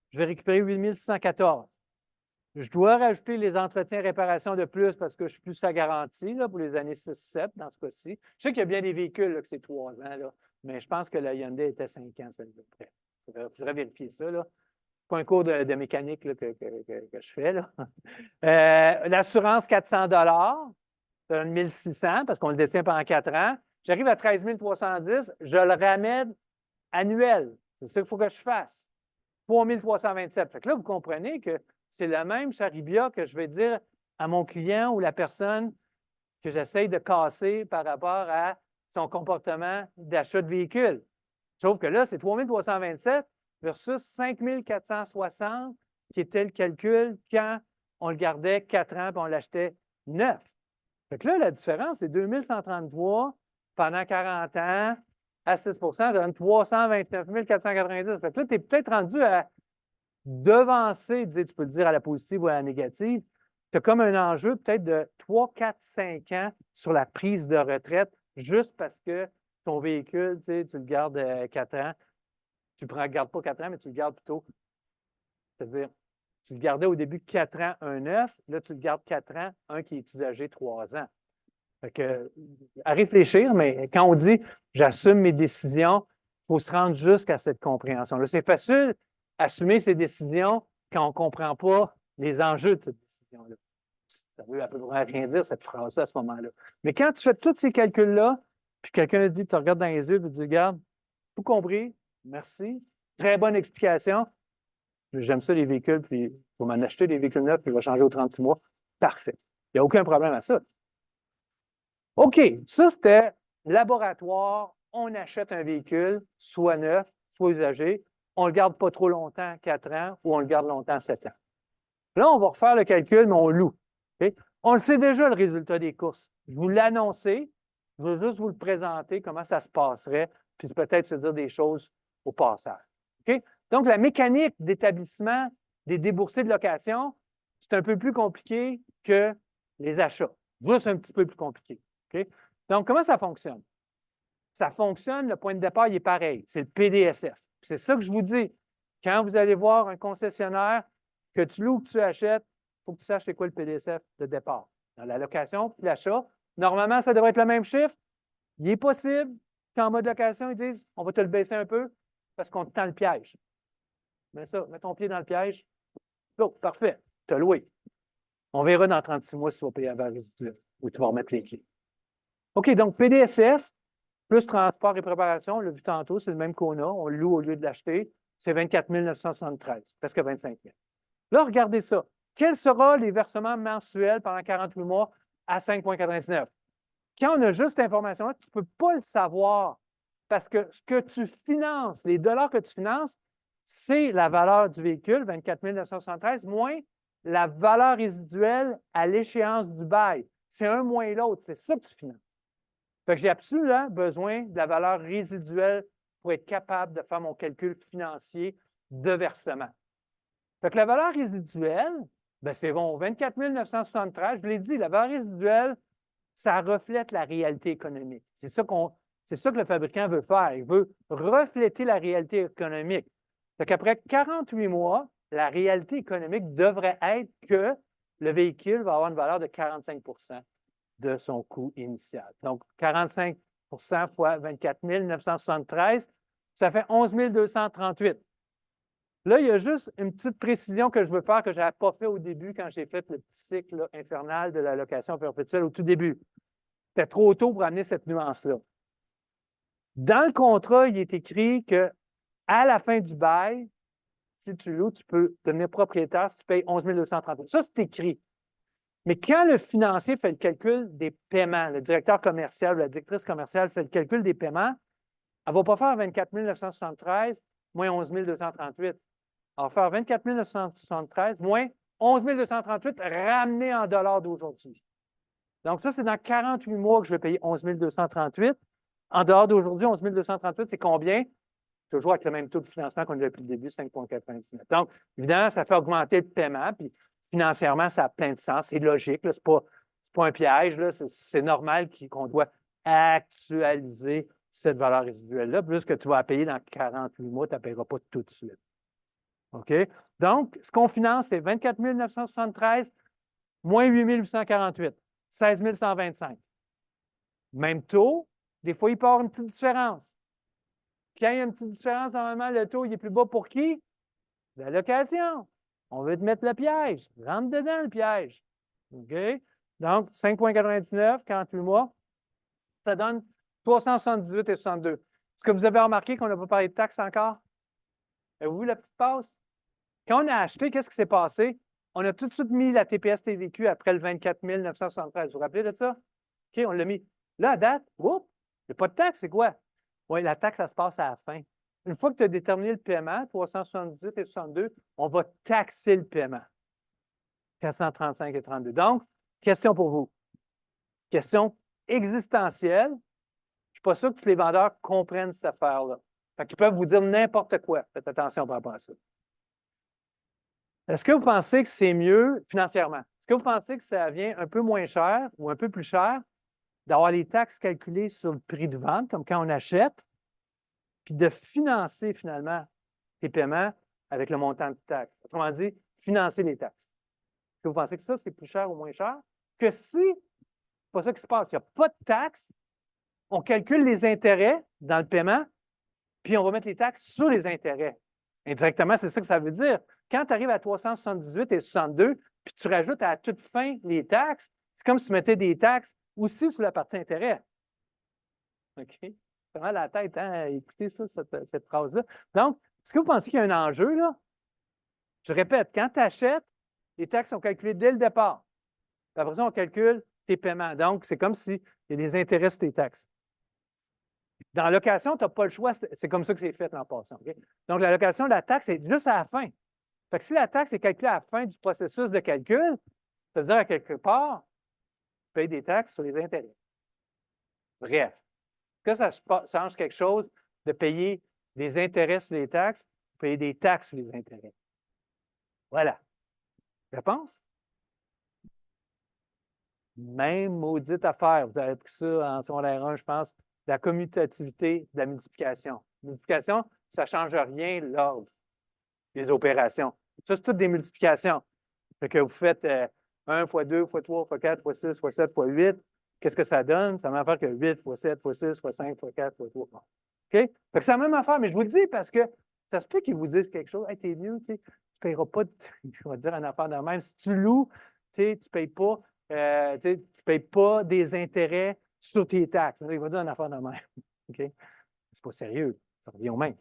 je vais récupérer 8 614. Je dois rajouter les entretiens et réparations de plus parce que je suis plus sa garantie là, pour les années 6-7 dans ce cas-ci. Je sais qu'il y a bien des véhicules là, que c'est 3 ans, là, mais je pense que la Hyundai était 5 ans, celle-là. Il faudrait vérifier ça. Ce n'est pas un cours de mécanique là, que je fais. L'assurance, 400 $, ça donne 1600 parce qu'on le détient pendant 4 ans. J'arrive à 13 310, je le ramène annuel. C'est ça qu'il faut que je fasse. 3 327. Fait que là, vous comprenez que c'est la même charibia que je vais dire à mon client ou la personne que j'essaye de casser par rapport à son comportement d'achat de véhicule. Sauf que là, c'est 3 327 versus 5 460 qui était le calcul quand on le gardait 4 ans et on l'achetait 9. Fait que là, la différence, c'est 2 133 pendant 40 ans à 6 ça donne 329 490. Fait que là, tu es peut-être rendu à devancer, tu peux le dire à la positive ou à la négative, tu as comme un enjeu peut-être de 3, 4, 5 ans sur la prise de retraite juste parce que ton véhicule, tu le gardes 4 ans. Tu ne le gardes pas 4 ans, mais tu le gardes plutôt. C'est-à-dire, tu le gardais au début 4 ans, un neuf. Là, tu le gardes 4 ans, un qui est usagé 3 ans. Fait que, à réfléchir, mais quand on dit j'assume mes décisions, il faut se rendre jusqu'à cette compréhension-là. C'est facile assumer ses décisions quand on ne comprend pas les enjeux de cette décision-là. Ça veut à peu près rien dire, cette phrase-là, à ce moment-là. Mais quand tu fais tous ces calculs-là, puis quelqu'un dit, tu te regardes dans les yeux, puis tu dis, regarde, tout compris, merci, très bonne explication. J'aime ça, les véhicules, puis il faut m'en acheter des véhicules neufs, puis il va changer aux 36 mois. Parfait. Il n'y a aucun problème à ça. OK, ça, c'était laboratoire. On achète un véhicule, soit neuf, soit usagé. On ne le garde pas trop longtemps, 4 ans, ou on le garde longtemps, 7 ans. Là, on va refaire le calcul, mais on loue. Okay? On le sait déjà, le résultat des courses. Je vous l'ai annoncé. Je veux juste vous le présenter, comment ça se passerait, puis peut-être se dire des choses au passage. Okay? Donc, la mécanique d'établissement des déboursés de location, c'est un peu plus compliqué que les achats. Juste un petit peu plus compliqué. Okay? Donc, comment ça fonctionne? Ça fonctionne, le point de départ, il est pareil. C'est le PDSF. C'est ça que je vous dis. Quand vous allez voir un concessionnaire, que tu loues ou que tu achètes, il faut que tu saches c'est quoi le PDSF de départ. Dans la location puis l'achat, normalement, ça devrait être le même chiffre. Il est possible qu'en mode location, ils disent on va te le baisser un peu parce qu'on te tend le piège. Mets ton pied dans le piège. Oh, parfait, tu as loué. On verra dans 36 mois si tu vas payer la valeur résiduelle ou tu vas remettre les clés. OK, donc PDSF, plus transport et préparation, on l'a vu tantôt, c'est le même qu'on a. On le loue au lieu de l'acheter. C'est 24 973, presque 25 000. Là, regardez ça. Quels seront les versements mensuels pendant 48 mois à 5,99? Quand on a juste cette information-là, tu ne peux pas le savoir parce que ce que tu finances, les dollars que tu finances, c'est la valeur du véhicule, 24 973, moins la valeur résiduelle à l'échéance du bail. C'est un moins l'autre. C'est ça que tu finances. Fait que j'ai absolument besoin de la valeur résiduelle pour être capable de faire mon calcul financier de versement. Fait que la valeur résiduelle, ben c'est bon, 24 973, je l'ai dit, la valeur résiduelle, ça reflète la réalité économique. C'est ça que le fabricant veut faire. Il veut refléter la réalité économique. Fait qu'après 48 mois, la réalité économique devrait être que le véhicule va avoir une valeur de 45 de son coût initial. Donc, 45 fois 24 973, ça fait 11 238. Là, il y a juste une petite précision que je veux faire que je n'avais pas fait au début quand j'ai fait le petit cycle là, infernal de la location perpétuelle au tout début. C'était trop tôt pour amener cette nuance-là. Dans le contrat, il est écrit qu'à la fin du bail, si tu loues, tu peux devenir propriétaire si tu payes 11 238. Ça, c'est écrit. Mais quand le financier fait le calcul des paiements, le directeur commercial ou la directrice commerciale fait le calcul des paiements, elle ne va pas faire 24 973 moins 11 238. On va faire 24 973 moins 11 238 ramené en dollars d'aujourd'hui. Donc, ça, c'est dans 48 mois que je vais payer 11 238. En dollars d'aujourd'hui, 11 238, c'est combien? Toujours avec le même taux de financement qu'on a depuis le début, 5,99. Donc, évidemment, ça fait augmenter le paiement, puis financièrement, ça a plein de sens. C'est logique, ce n'est pas un piège, c'est normal qu'on doit actualiser cette valeur résiduelle-là. Plus que tu vas payer dans 48 mois, tu ne paieras pas tout de suite. OK? Donc, ce qu'on finance, c'est 24 973 moins 8 848, 16 125. Même taux, des fois, il peut y avoir une petite différence. Quand il y a une petite différence, normalement, le taux il est plus bas pour qui? La location. On veut te mettre le piège. Rentre dedans le piège. OK? Donc, 5,99, 48 mois, ça donne 378,62. Est-ce que vous avez remarqué qu'on n'a pas parlé de taxes encore? Avez-vous vu la petite passe? Quand on a acheté, qu'est-ce qui s'est passé? On a tout de suite mis la TPS-TVQ après le 24 973. Vous vous rappelez de ça? OK, on l'a mis. Là, à date, oups, il n'y a pas de taxe, c'est quoi? Oui, la taxe, ça se passe à la fin. Une fois que tu as déterminé le paiement, 378,62, on va taxer le paiement. 435,32. Donc, question pour vous. Question existentielle. Je ne suis pas sûr que tous les vendeurs comprennent cette affaire-là. Fait qu'ils peuvent vous dire n'importe quoi. Faites attention par rapport à ça. Est-ce que vous pensez que c'est mieux financièrement? Est-ce que vous pensez que ça vient un peu moins cher ou un peu plus cher d'avoir les taxes calculées sur le prix de vente, comme quand on achète, puis de financer finalement tes paiements avec le montant de taxes? Autrement dit, financer les taxes. Est-ce que vous pensez que ça, c'est plus cher ou moins cher? Que si, c'est pas ça qui se passe, il n'y a pas de taxes, on calcule les intérêts dans le paiement, puis on va mettre les taxes sur les intérêts. Indirectement, c'est ça que ça veut dire. Quand tu arrives à 378,62, puis tu rajoutes à toute fin les taxes, c'est comme si tu mettais des taxes aussi sur la partie intérêt. OK? C'est vraiment la tête, hein? Écoutez ça, cette phrase-là. Donc, est-ce que vous pensez qu'il y a un enjeu, là? Je répète, quand tu achètes, les taxes sont calculées dès le départ. Puis après ça, on calcule tes paiements. Donc, c'est comme s'il y a des intérêts sur tes taxes. Dans la location, tu n'as pas le choix. C'est comme ça que c'est fait en passant. Okay? Donc, la location de la taxe est juste à la fin. Fait que si la taxe est calculée à la fin du processus de calcul, ça veut dire à quelque part, tu payes des taxes sur les intérêts. Bref, que ça change quelque chose de payer des intérêts sur les taxes ou payer des taxes sur les intérêts? Voilà. Réponse? Même maudite affaire. Vous avez pris ça en secondaire 1, je pense, la commutativité de la multiplication. La multiplication, ça ne change rien l'ordre des opérations. Ça, c'est toutes des multiplications. Fait que vous faites 1 fois 2 fois 3 fois 4 fois 6 fois 7 fois 8. Qu'est-ce que ça donne? Ça va même faire que 8 fois 7 fois 6 fois 5 fois 4 fois 3. OK? Fait que c'est la même affaire, mais je vous le dis parce que ça se peut qu'ils vous disent quelque chose. Hey, t'es mieux, tu ne paieras pas, je vais dire une affaire de même. Si tu loues, tu ne payes pas. Tu ne payes pas des intérêts sur tes taxes. Il va dire une affaire de même. OK? C'est pas sérieux. Ça revient au même.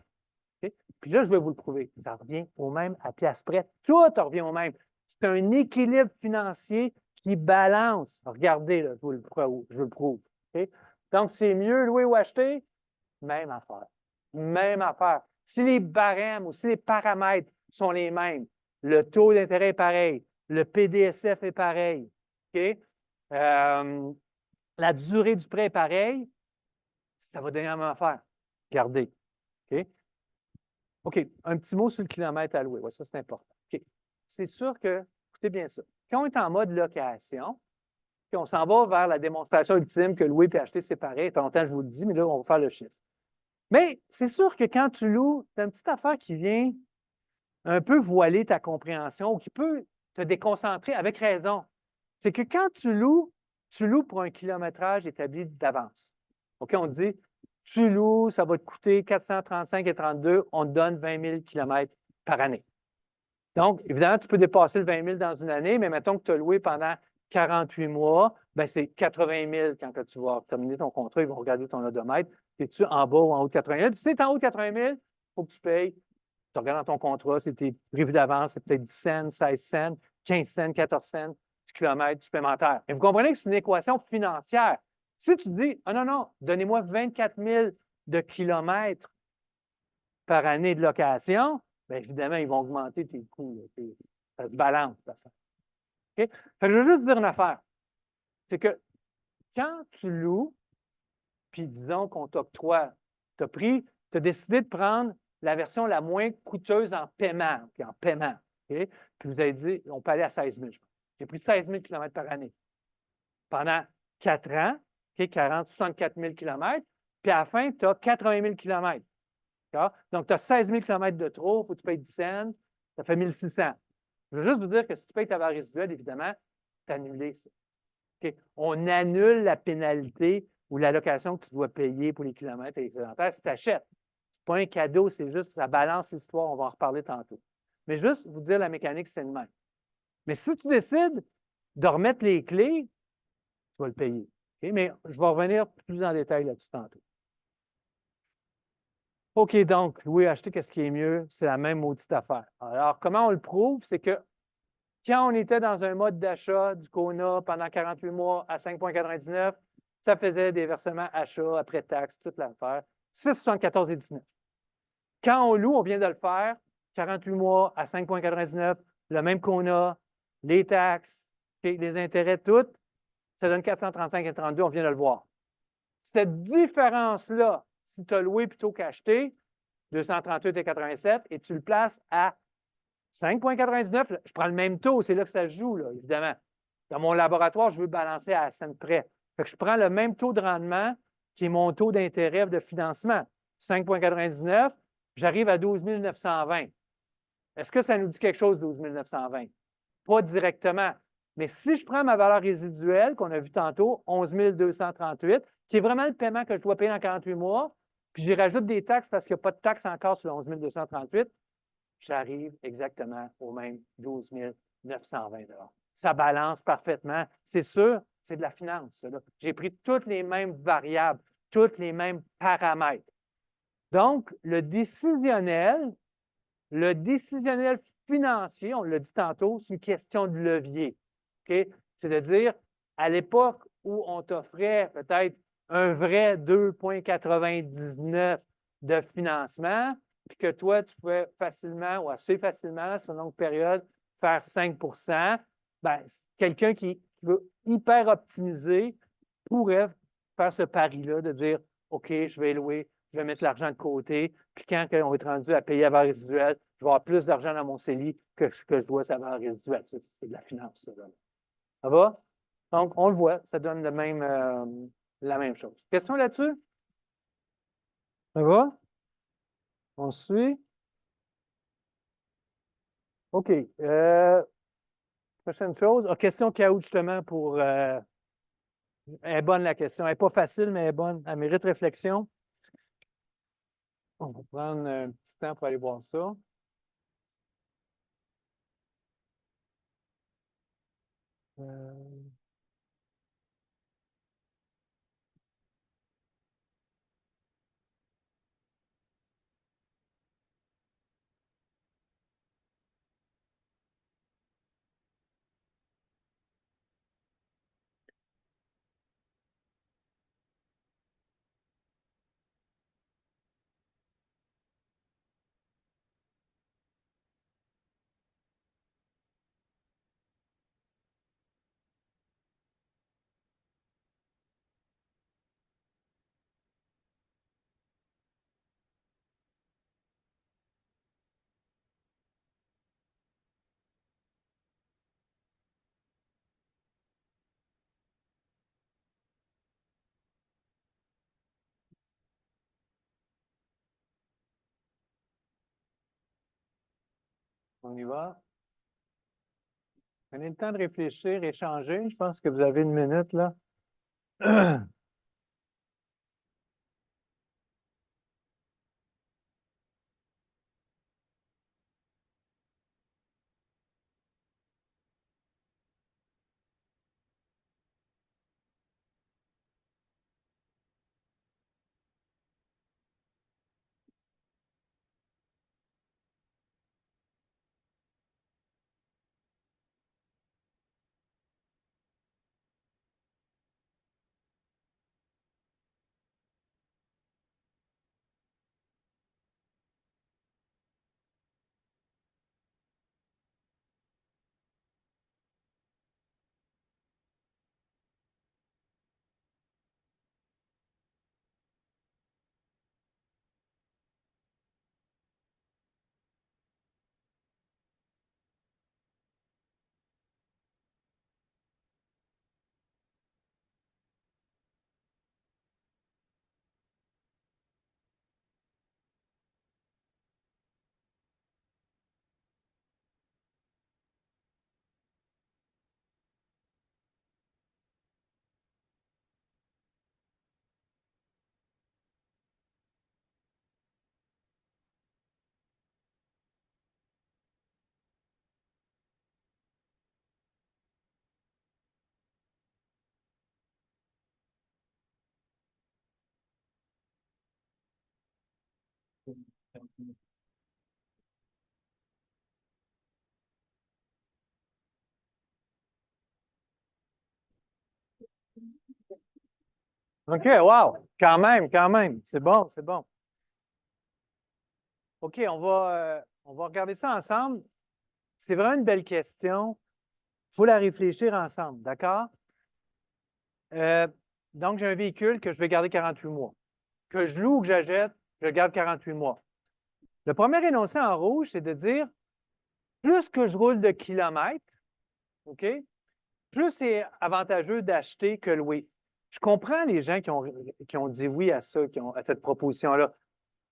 Okay? Puis là, je vais vous le prouver. Ça revient au même à pièce près. Tout revient au même. C'est un équilibre financier qui balance. Regardez, là, je vous le prouve. Okay? Donc, c'est mieux louer ou acheter? Même affaire. Même affaire. Si les barèmes ou si les paramètres sont les mêmes, le taux d'intérêt est pareil, le PDSF est pareil, OK? La durée du prêt est pareille, ça va donner la même affaire. Regardez. OK? OK, un petit mot sur le kilomètre alloué. Ouais, ça, c'est important. OK. C'est sûr que, écoutez bien ça, quand on est en mode location, puis on s'en va vers la démonstration ultime que louer et acheter, c'est pareil. Ça fait longtemps que je vous le dis, mais là, on va faire le chiffre. Mais c'est sûr que quand tu loues, tu as une petite affaire qui vient un peu voiler ta compréhension ou qui peut te déconcentrer avec raison. C'est que quand tu loues pour un kilométrage établi d'avance. OK, on te dit, tu loues, ça va te coûter 435,32, on te donne 20 000 km par année. Donc, évidemment, tu peux dépasser le 20 000 dans une année, mais mettons que tu as loué pendant 48 mois, bien, c'est 80 000 quand tu vas terminer ton contrat, ils vont regarder ton odomètre. Es-tu en bas ou en haut de 80 000? Puis si tu es en haut de 80 000, il faut que tu payes. Tu regardes dans ton contrat, c'était prévu d'avance, c'est peut-être 10 cents, 16 cents, 15 cents, 14 cents du kilomètre supplémentaire. Et vous comprenez que c'est une équation financière. Si tu dis, ah non, non, donnez-moi 24 000 de kilomètres par année de location, bien évidemment, ils vont augmenter tes coûts. Là. Ça se balance. Ça. OK? Fait que je veux juste dire une affaire. C'est que quand tu loues, puis disons qu'on t'octroie, tu as décidé de prendre la version la moins coûteuse en paiement, puis en paiement. OK? Puis vous avez dit, on peut aller à 16 000. J'ai pris 16 000 km par année. Pendant 4 ans, OK, 40, 64 000 km, puis à la fin, tu as 80 000 km. Donc, tu as 16 000 km de trop, il faut que tu payes 10 cents, ça fait 1 600. Je veux juste vous dire que si tu payes ta valeur résiduelle, évidemment, tu annulé ça. Okay? On annule la pénalité ou l'allocation que tu dois payer pour les kilomètres excédentaires si tu achètes. Ce n'est pas un cadeau, c'est juste, ça balance l'histoire, on va en reparler tantôt. Mais juste vous dire la mécanique, c'est le même. Mais si tu décides de remettre les clés, tu vas le payer. Okay? Mais je vais revenir plus en détail là-dessus tantôt. OK, donc, oui, acheter qu'est-ce qui est mieux, c'est la même maudite affaire. Alors, comment on le prouve? C'est que quand on était dans un mode d'achat du Kona pendant 48 mois à 5,99, ça faisait des versements achats après taxes, toute l'affaire, 6,74 et 19. Quand on loue, on vient de le faire, 48 mois à 5,99, le même Kona, les taxes, les intérêts, tout, ça donne 435 et 32, on vient de le voir. Cette différence-là, si tu as loué plutôt qu'acheté, 238 et 87, et tu le places à 5,99, je prends le même taux, c'est là que ça se joue, là, évidemment. Dans mon laboratoire, je veux balancer à la scène près. Fait que je prends le même taux de rendement qui est mon taux d'intérêt de financement. 5,99, j'arrive à 12 920. Est-ce que ça nous dit quelque chose, 12 920? Pas directement. Mais si je prends ma valeur résiduelle qu'on a vu tantôt, 11 238, qui est vraiment le paiement que je dois payer dans 48 mois, puis j'y rajoute des taxes parce qu'il n'y a pas de taxes encore sur le 11 238, j'arrive exactement au même 12 920 $. Ça balance parfaitement. C'est sûr, c'est de la finance. J'ai pris toutes les mêmes variables, tous les mêmes paramètres. Donc, le décisionnel financier, on l'a dit tantôt, c'est une question de levier. Okay? C'est-à-dire, à l'époque où on t'offrait peut-être un vrai 2,99 de financement, puis que toi, tu pouvais facilement ou assez facilement, sur une longue période, faire 5 bien, quelqu'un qui veut hyper optimiser pourrait faire ce pari-là de dire OK, je vais louer, je vais mettre l'argent de côté, puis quand on va être rendu à payer à valeur résiduelle, je vais avoir plus d'argent dans mon CELI que ce que je dois à sa valeur résiduelle. C'est de la finance, ça. Ça va? Donc, on le voit, ça donne la même chose. Question là-dessus? Ça va? On suit? OK. Prochaine chose. Ah, question KO justement pour. Elle est bonne la question. Elle n'est pas facile, mais elle est bonne. Elle mérite réflexion. On va prendre un petit temps pour aller voir ça. On y va. Prenez le temps de réfléchir, échanger. Je pense que vous avez une minute là. OK, wow! Quand même. C'est bon, c'est bon. OK, on va regarder ça ensemble. C'est vraiment une belle question. Il faut la réfléchir ensemble, d'accord? Euh, donc, j'ai un véhicule que je vais garder 48 mois. Que je loue ou que j'achète, je le garde 48 mois. Le premier énoncé en rouge, c'est de dire plus que je roule de kilomètres, OK? Plus c'est avantageux d'acheter que louer. Je comprends les gens qui ont dit oui à ça, à cette proposition-là.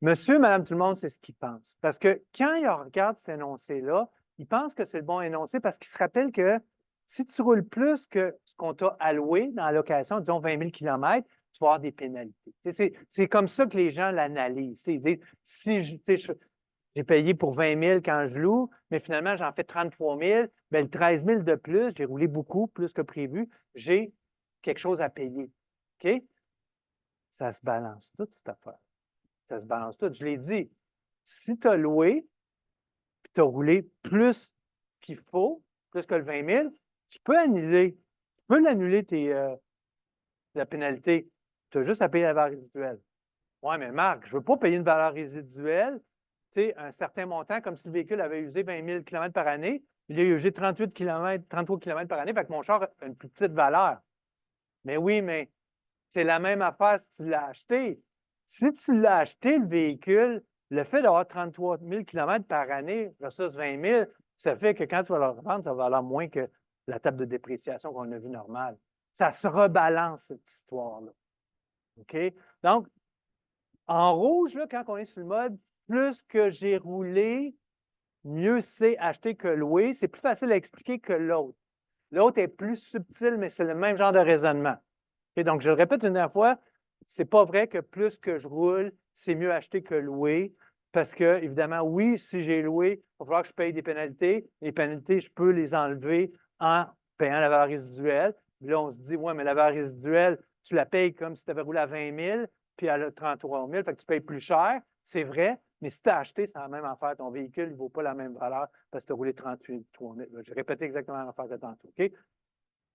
Monsieur, madame, tout le monde, c'est ce qu'ils pensent. Parce que quand ils regardent cet énoncé-là, ils pensent que c'est le bon énoncé parce qu'ils se rappellent que si tu roules plus que ce qu'on t'a alloué dans la location, disons 20 000 km, tu vas avoir des pénalités. C'est comme ça que les gens l'analysent. Ils disent, si j'ai payé pour 20 000 quand je loue, mais finalement, j'en fais 33 000, bien, le 13 000 de plus, j'ai roulé beaucoup plus que prévu, j'ai quelque chose à payer. OK? Ça se balance tout, cette affaire. Ça se balance tout. Je l'ai dit, si tu as loué, puis tu as roulé plus qu'il faut, plus que le 20 000, tu peux annuler. Tu peux l'annuler la pénalité. Tu as juste à payer la valeur résiduelle. Oui, mais Marc, je ne veux pas payer une valeur résiduelle, tu sais, un certain montant, comme si le véhicule avait usé 20 000 km par année. Il a usé 38 km, 33 km par année, fait que mon char a une plus petite valeur. Mais oui, mais c'est la même affaire si tu l'as acheté. Si tu l'as acheté, le véhicule, le fait d'avoir 33 000 km par année versus 20 000, ça fait que quand tu vas le revendre, ça va valoir moins que la table de dépréciation qu'on a vue normale. Ça se rebalance, cette histoire-là. OK? Donc, en rouge, là, quand on est sur le mode, plus que j'ai roulé, mieux c'est acheter que louer. C'est plus facile à expliquer que l'autre. L'autre est plus subtil, mais c'est le même genre de raisonnement. Okay? Donc, je le répète une dernière fois, c'est pas vrai que plus que je roule, c'est mieux acheter que louer. Parce que, évidemment, oui, si j'ai loué, il va falloir que je paye des pénalités. Les pénalités, je peux les enlever en payant la valeur résiduelle. Puis là, on se dit, ouais, mais la valeur résiduelle, tu la payes comme si tu avais roulé à 20 000, puis à 33 000, fait que tu payes plus cher. C'est vrai, mais si tu as acheté, c'est la même affaire. Ton véhicule, il ne vaut pas la même valeur parce que tu as roulé 38 000. J'ai répété exactement l'affaire de tantôt. OK?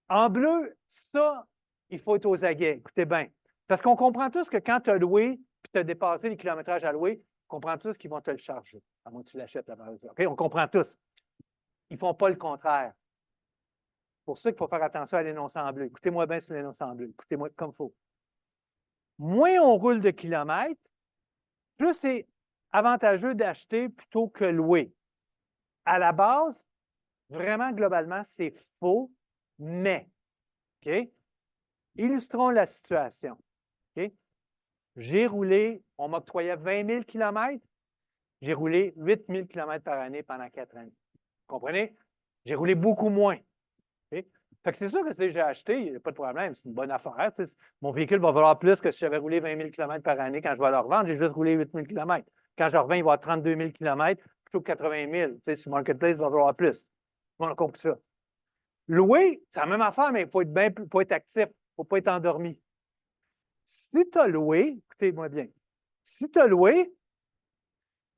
En bleu, ça, il faut être aux aguets. Écoutez bien. Parce qu'on comprend tous que quand tu as loué puis tu as dépassé les kilométrages à louer, on comprend tous qu'ils vont te le charger, à moins que tu l'achètes la valeur. OK? On comprend tous. Ils ne font pas le contraire. C'est pour ça qu'il faut faire attention à l'énoncé en bleu. Écoutez-moi bien sur l'énoncé en bleu. Écoutez-moi comme il faut. Moins on roule de kilomètres, plus c'est avantageux d'acheter plutôt que louer. À la base, vraiment, globalement, c'est faux, mais, OK? Illustrons la situation. OK? J'ai roulé, on m'octroyait 20 000 km, j'ai roulé 8 000 km par année pendant 4 années. Vous comprenez? J'ai roulé beaucoup moins. OK? Fait que c'est sûr que si j'ai acheté, il n'y a pas de problème, c'est une bonne affaire. Mon véhicule va valoir plus que si j'avais roulé 20 000 km par année quand je vais le revendre. J'ai juste roulé 8 000 km. Quand je revends, il va y avoir 32 000 km plutôt que 80 000. Sur Marketplace, il va valoir plus. On a compris ça. Louer, c'est la même affaire, mais il faut être actif. Il ne faut pas être endormi. Si tu as loué, écoutez-moi bien, si tu as loué,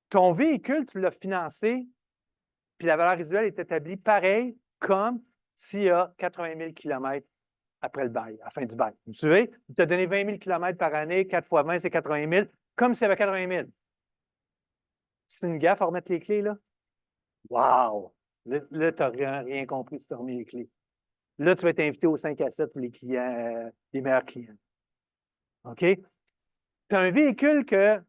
ton véhicule, tu l'as financé, puis la valeur résiduelle est établie pareil comme s'il y a 80 000 km après le bail, à la fin du bail. Vous suivez? Il t'a donné 20 000 km par année, 4 fois 20, c'est 80 000, comme s'il y avait 80 000. C'est une gaffe à remettre les clés, là? Wow! Là, tu n'as rien compris si tu as remis les clés. Là, tu vas être invité au 5 à 7 pour les clients, les meilleurs clients. OK? Tu as un véhicule que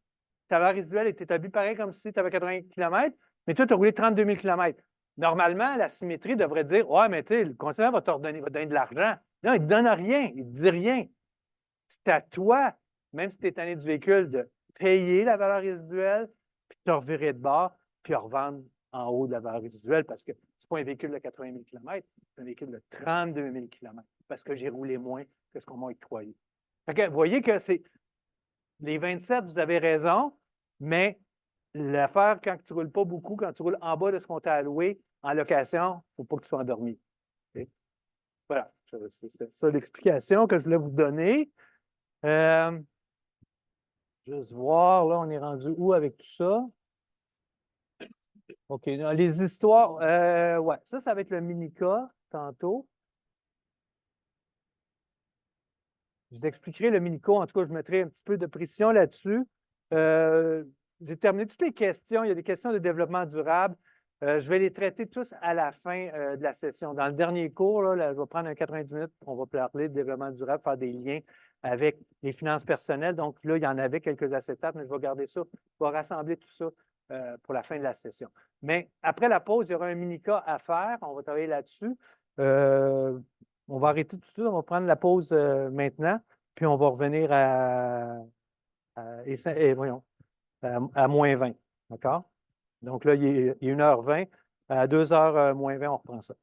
ta valeur résiduelle est établie pareil comme si tu avais 80 km, mais toi, tu as roulé 32 000 km. Normalement, la symétrie devrait dire ouais, mais tu sais, le concessionnaire va te donner de l'argent. Non, il ne te donne rien, il ne te dit rien. C'est à toi, même si tu es tanné du véhicule, de payer la valeur résiduelle, puis de te revirer de bord, puis revendre en haut de la valeur résiduelle parce que ce n'est pas un véhicule de 80 000 km, c'est un véhicule de 32 000 km parce que j'ai roulé moins que ce qu'on m'a octroyé. Fait que, vous voyez que c'est les 27, vous avez raison, mais l'affaire, quand tu ne roules pas beaucoup, quand tu roules en bas de ce qu'on t'a alloué en location, il ne faut pas que tu sois endormi. Okay? Voilà, c'était ça l'explication que je voulais vous donner. Juste voir, là, on est rendu où avec tout ça? OK. Les histoires, ouais, ça va être le mini-cas tantôt. Je t'expliquerai le mini-cas. En tout cas, je mettrai un petit peu de précision là-dessus. Euh, j'ai terminé toutes les questions. Il y a des questions de développement durable. Je vais les traiter tous à la fin de la session. Dans le dernier cours, je vais prendre un 90 minutes. On va parler de développement durable, faire des liens avec les finances personnelles. Donc là, il y en avait quelques acétates, mais je vais garder ça. Je vais rassembler tout ça pour la fin de la session. Mais après la pause, il y aura un mini-cas à faire. On va travailler là-dessus. Euh, on va arrêter tout de suite. On va prendre la pause maintenant, puis on va revenir voyons, à moins 20. D'accord? Donc là, il est 1h20. À 2h moins 20, on reprend ça.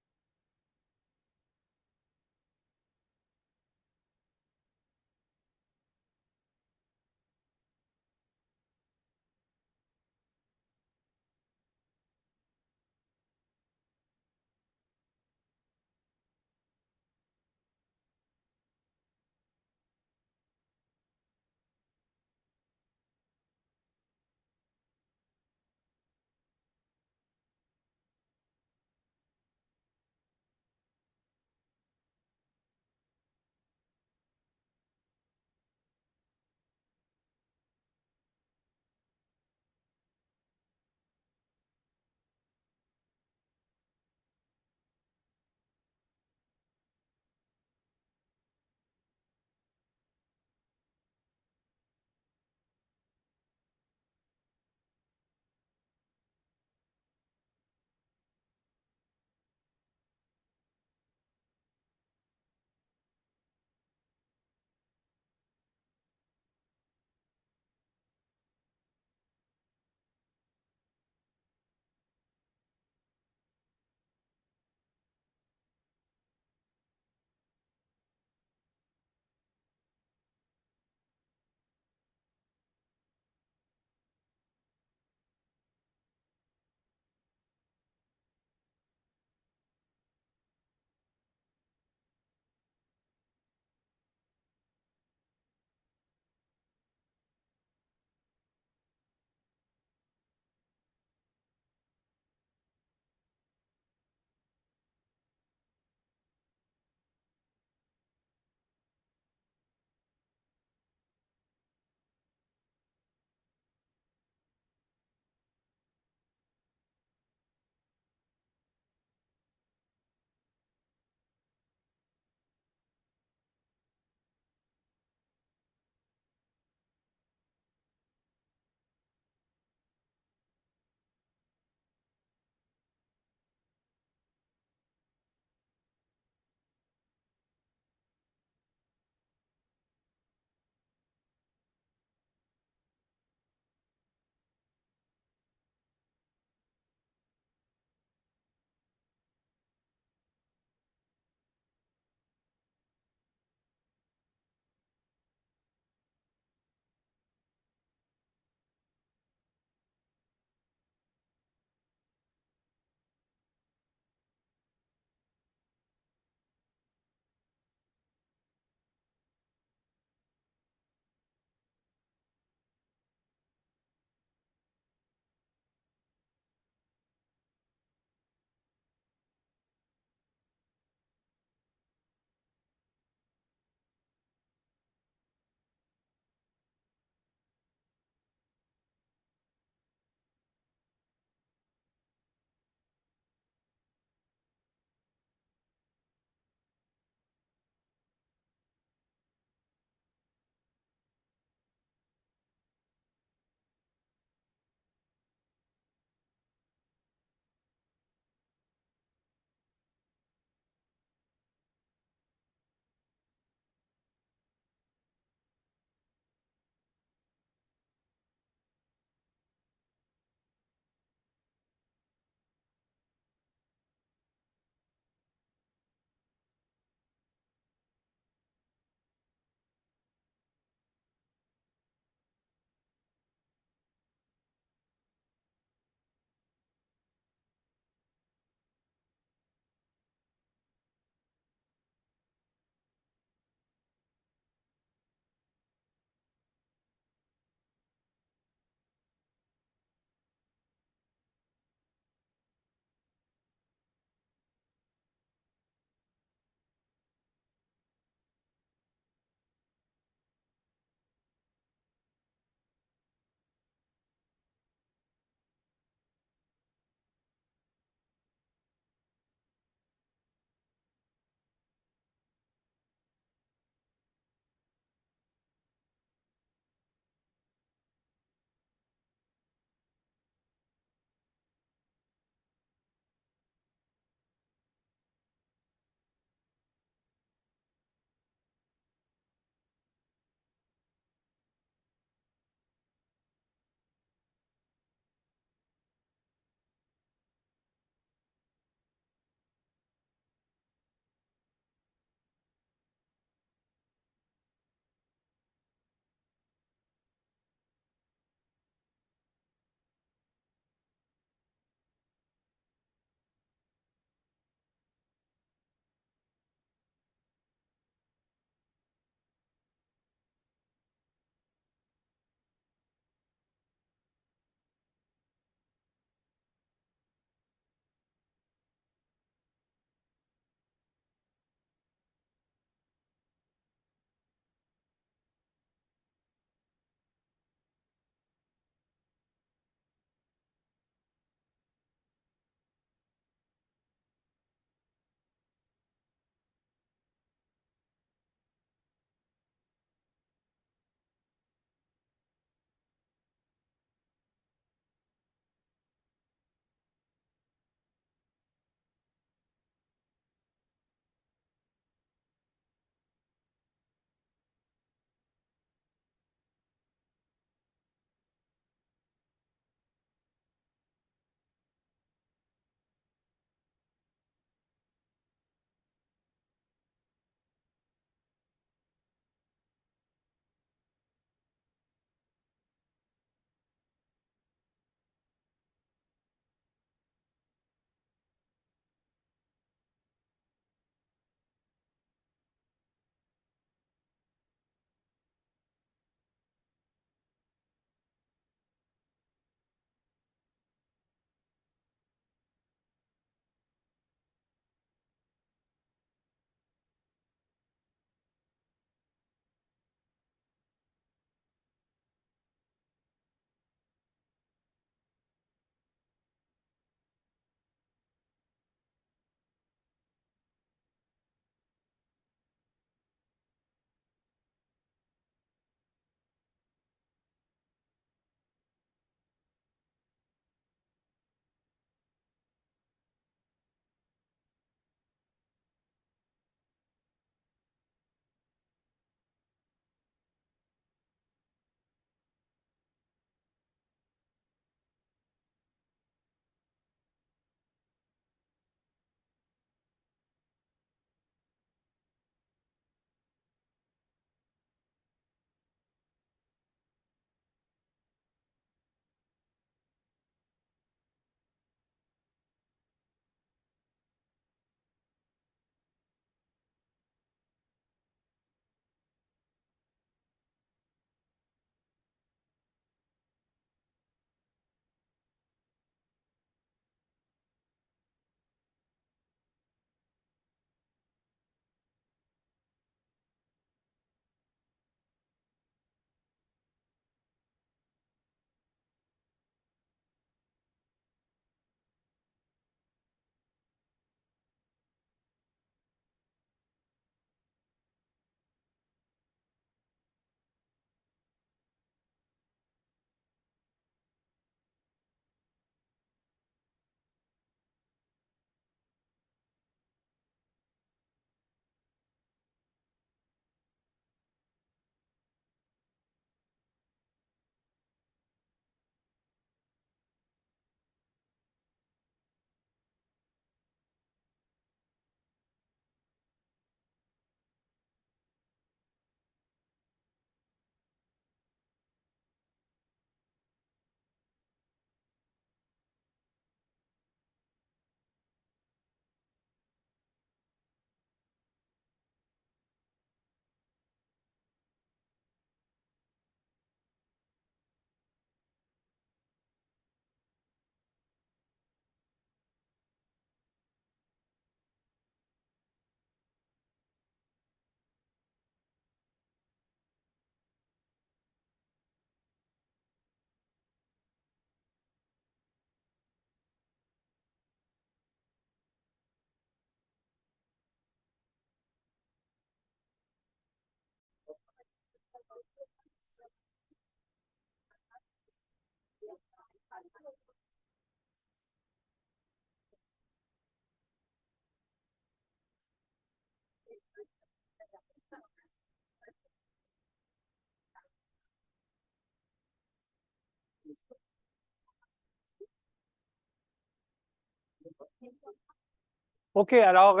OK, alors,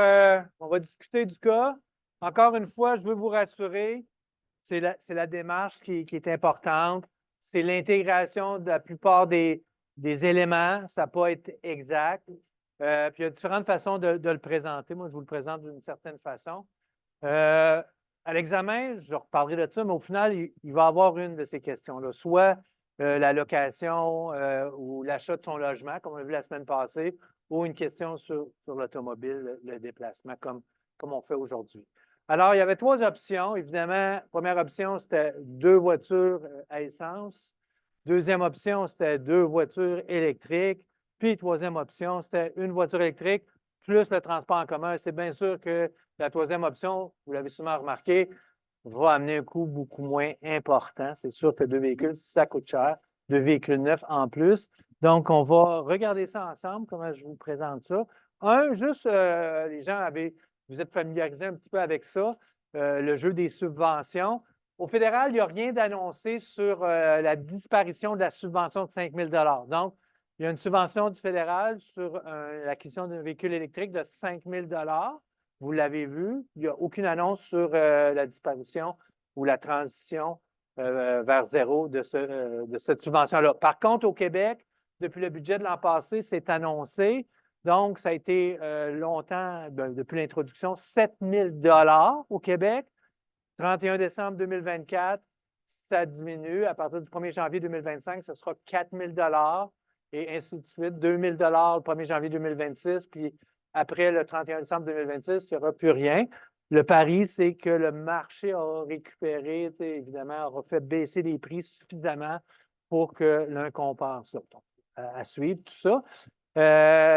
on va discuter du cas. Encore une fois, je veux vous rassurer, c'est la démarche qui est importante. C'est l'intégration de la plupart des éléments. Ça n'a pas été exact. Puis il y a différentes façons de le présenter. Moi, je vous le présente d'une certaine façon. À l'examen, je reparlerai de ça, mais au final, il va y avoir une de ces questions-là. Soit la location ou l'achat de son logement, comme on a vu la semaine passée, ou une question sur l'automobile, le déplacement, comme on fait aujourd'hui. Alors, il y avait trois options. Évidemment, première option, c'était 2 voitures à essence. Deuxième option, c'était 2 voitures électriques. Puis, troisième option, c'était une voiture électrique plus le transport en commun. C'est bien sûr que la troisième option, vous l'avez sûrement remarqué, va amener un coût beaucoup moins important. C'est sûr que 2 véhicules, ça coûte cher. 2 véhicules neufs en plus. Donc, on va regarder ça ensemble, comment je vous présente ça. Juste, les gens vous êtes familiarisés un petit peu avec ça, le jeu des subventions. Au fédéral, il n'y a rien d'annoncé sur la disparition de la subvention de 5 000 $. Donc, il y a une subvention du fédéral sur l'acquisition d'un véhicule électrique de 5 000 $. Vous l'avez vu, il n'y a aucune annonce sur la disparition ou la transition vers zéro de cette subvention-là. Par contre, au Québec, depuis le budget de l'an passé, c'est annoncé. Donc, ça a été longtemps, depuis l'introduction, 7 000 $ au Québec. 31 décembre 2024, ça diminue. À partir du 1er janvier 2025, ce sera 4 000 $ et ainsi de suite. 2 000 $ le 1er janvier 2026, puis après le 31 décembre 2026, il n'y aura plus rien. Le pari, c'est que le marché aura récupéré, évidemment, aura fait baisser les prix suffisamment pour que l'un compense l'autre. À suivre tout ça.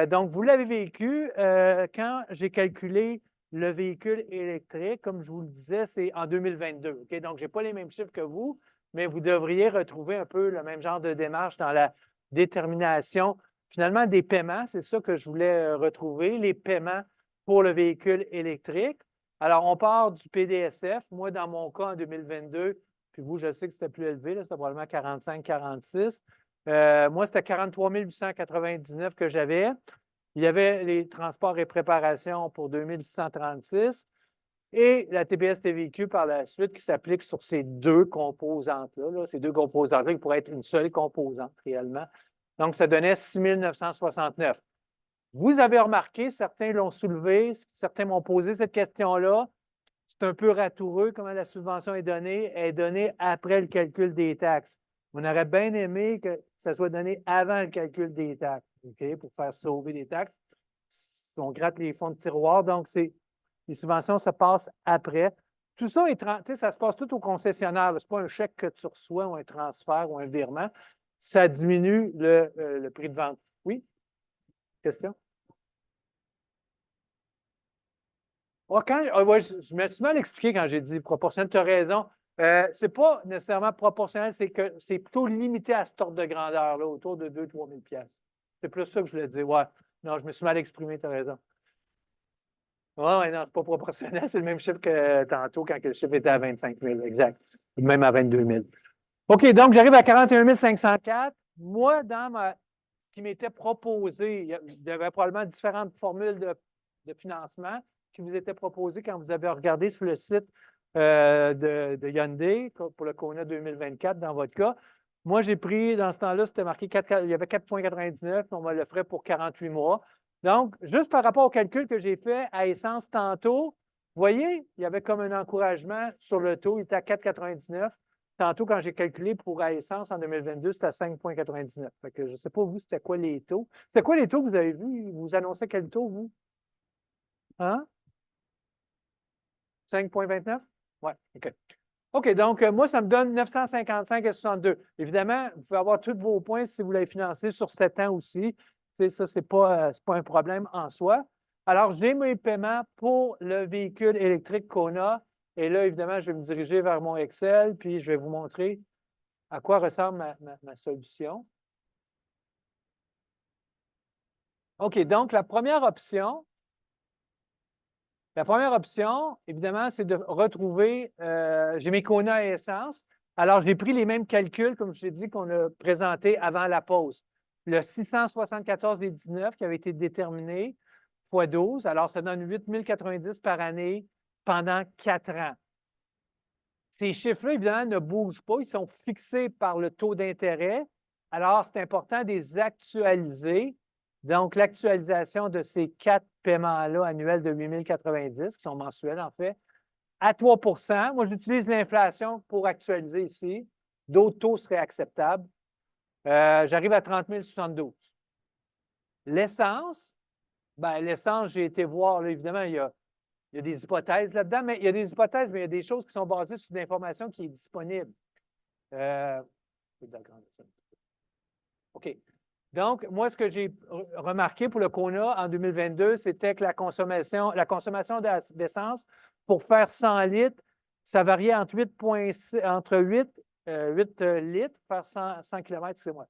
Donc, vous l'avez vécu. Quand j'ai calculé le véhicule électrique, comme je vous le disais, c'est en 2022. Okay? Donc, je n'ai pas les mêmes chiffres que vous, mais vous devriez retrouver un peu le même genre de démarche dans la détermination, finalement, des paiements. C'est ça que je voulais retrouver, les paiements pour le véhicule électrique. Alors, on part du PDSF. Moi, dans mon cas, en 2022, puis vous, je sais que c'était plus élevé, c'était probablement 45-46. Moi, c'était 43 899 que j'avais. Il y avait les transports et préparations pour 2636 et la TPS-TVQ par la suite qui s'applique sur ces deux composantes-là. Ces deux composantes-là qui pourraient être une seule composante réellement. Donc, ça donnait 6 969. Vous avez remarqué, certains l'ont soulevé, certains m'ont posé cette question-là. C'est un peu ratoureux comment la subvention est donnée. Elle est donnée après le calcul des taxes. On aurait bien aimé que ça soit donné avant le calcul des taxes, okay, pour faire sauver des taxes. On gratte les fonds de tiroir, donc les subventions se passent après. Tout ça, ça se passe tout au concessionnaire. Ce n'est pas un chèque que tu reçois ou un transfert ou un virement. Ça diminue le prix de vente. Oui? Question? Ouais, je me suis mal expliqué quand j'ai dit proportionnel. Tu as raison. Ce n'est pas nécessairement proportionnel, c'est que c'est plutôt limité à cet ordre de grandeur-là, autour de 2 000 à 3 000 $. C'est plus ça que je voulais dire. Ouais. Non, je me suis mal exprimé, tu as raison. Oui, non, c'est pas proportionnel. C'est le même chiffre que tantôt quand le chiffre était à 25 000, exact. Même à 22 000. OK, donc j'arrive à 41 504. Moi, qui m'était proposé, il y avait probablement différentes formules de financement qui vous étaient proposées quand vous avez regardé sur le site de Hyundai pour le Kona 2024 dans votre cas. Moi, j'ai pris, dans ce temps-là, c'était marqué il y avait 4,99, on me l'offrait pour 48 mois. Donc, juste par rapport au calcul que j'ai fait à essence tantôt, vous voyez, il y avait comme un encouragement sur le taux, il était à 4,99. Tantôt, quand j'ai calculé pour à essence en 2022, c'était à 5,99. Je ne sais pas, vous, c'était quoi les taux? C'était quoi les taux que vous avez vus? Vous annoncez quel taux, vous? Hein? 5,29? Oui, OK. OK, donc moi, ça me donne 955,62. Évidemment, vous pouvez avoir tous vos points si vous l'avez financé sur 7 ans aussi. Ça, ce n'est pas un problème en soi. Alors, j'ai mes paiements pour le véhicule électrique Kona Et là, évidemment, je vais me diriger vers mon Excel, puis je vais vous montrer à quoi ressemble ma solution. OK, donc la première option, évidemment, c'est de retrouver, j'ai mes quotas à essence. Alors, j'ai pris les mêmes calculs, comme je l'ai dit, qu'on a présentés avant la pause. Le 674,19 qui avait été déterminé fois 12, alors ça donne 8 090 par année pendant 4 ans. Ces chiffres-là, évidemment, ne bougent pas, ils sont fixés par le taux d'intérêt. Alors, c'est important de les actualiser. Donc, l'actualisation de ces 4 paiements-là annuels de 8 090, qui sont mensuels en fait, à 3 %. Moi, j'utilise l'inflation pour actualiser ici. D'autres taux seraient acceptables. J'arrive à 30 072. L'essence, bien, l'essence, j'ai été voir, là, évidemment, il y a des hypothèses là-dedans, mais il y a des hypothèses, mais il y a des choses qui sont basées sur l'information qui est disponible. OK. Donc, moi, ce que j'ai remarqué pour le Kona en 2022, c'était que la consommation d'essence pour faire 100 litres, ça variait entre 8 litres pour faire 100 km, excusez-moi.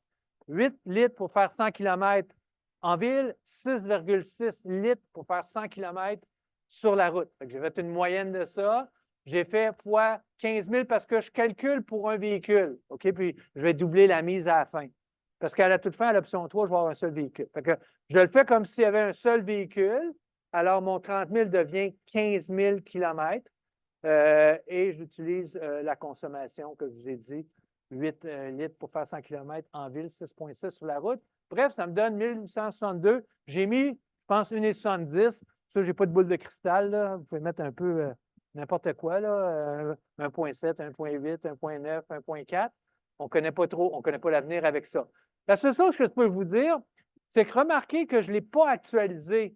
8 litres pour faire 100 km en ville, 6,6 litres pour faire 100 km sur la route. J'ai fait une moyenne de ça. J'ai fait fois 15 000 parce que je calcule pour un véhicule. OK? Puis, je vais doubler la mise à la fin. Parce qu'à la toute fin, à l'option 3, je vais avoir un seul véhicule. Fait que je le fais comme s'il y avait un seul véhicule. Alors, mon 30 000 devient 15 000 km. Et j'utilise la consommation que je vous ai dit, 8 litres pour faire 100 km en ville, 6,6 sur la route. Bref, ça me donne 1862. J'ai mis, je pense, 1,70. Ça, je n'ai pas de boule de cristal. Là. Vous pouvez mettre un peu n'importe quoi, là, 1,7, 1,8, 1,9, 1,4. On ne connaît pas trop, on ne connaît pas l'avenir avec ça. La seule chose que je peux vous dire, c'est que remarquez que je ne l'ai pas actualisé.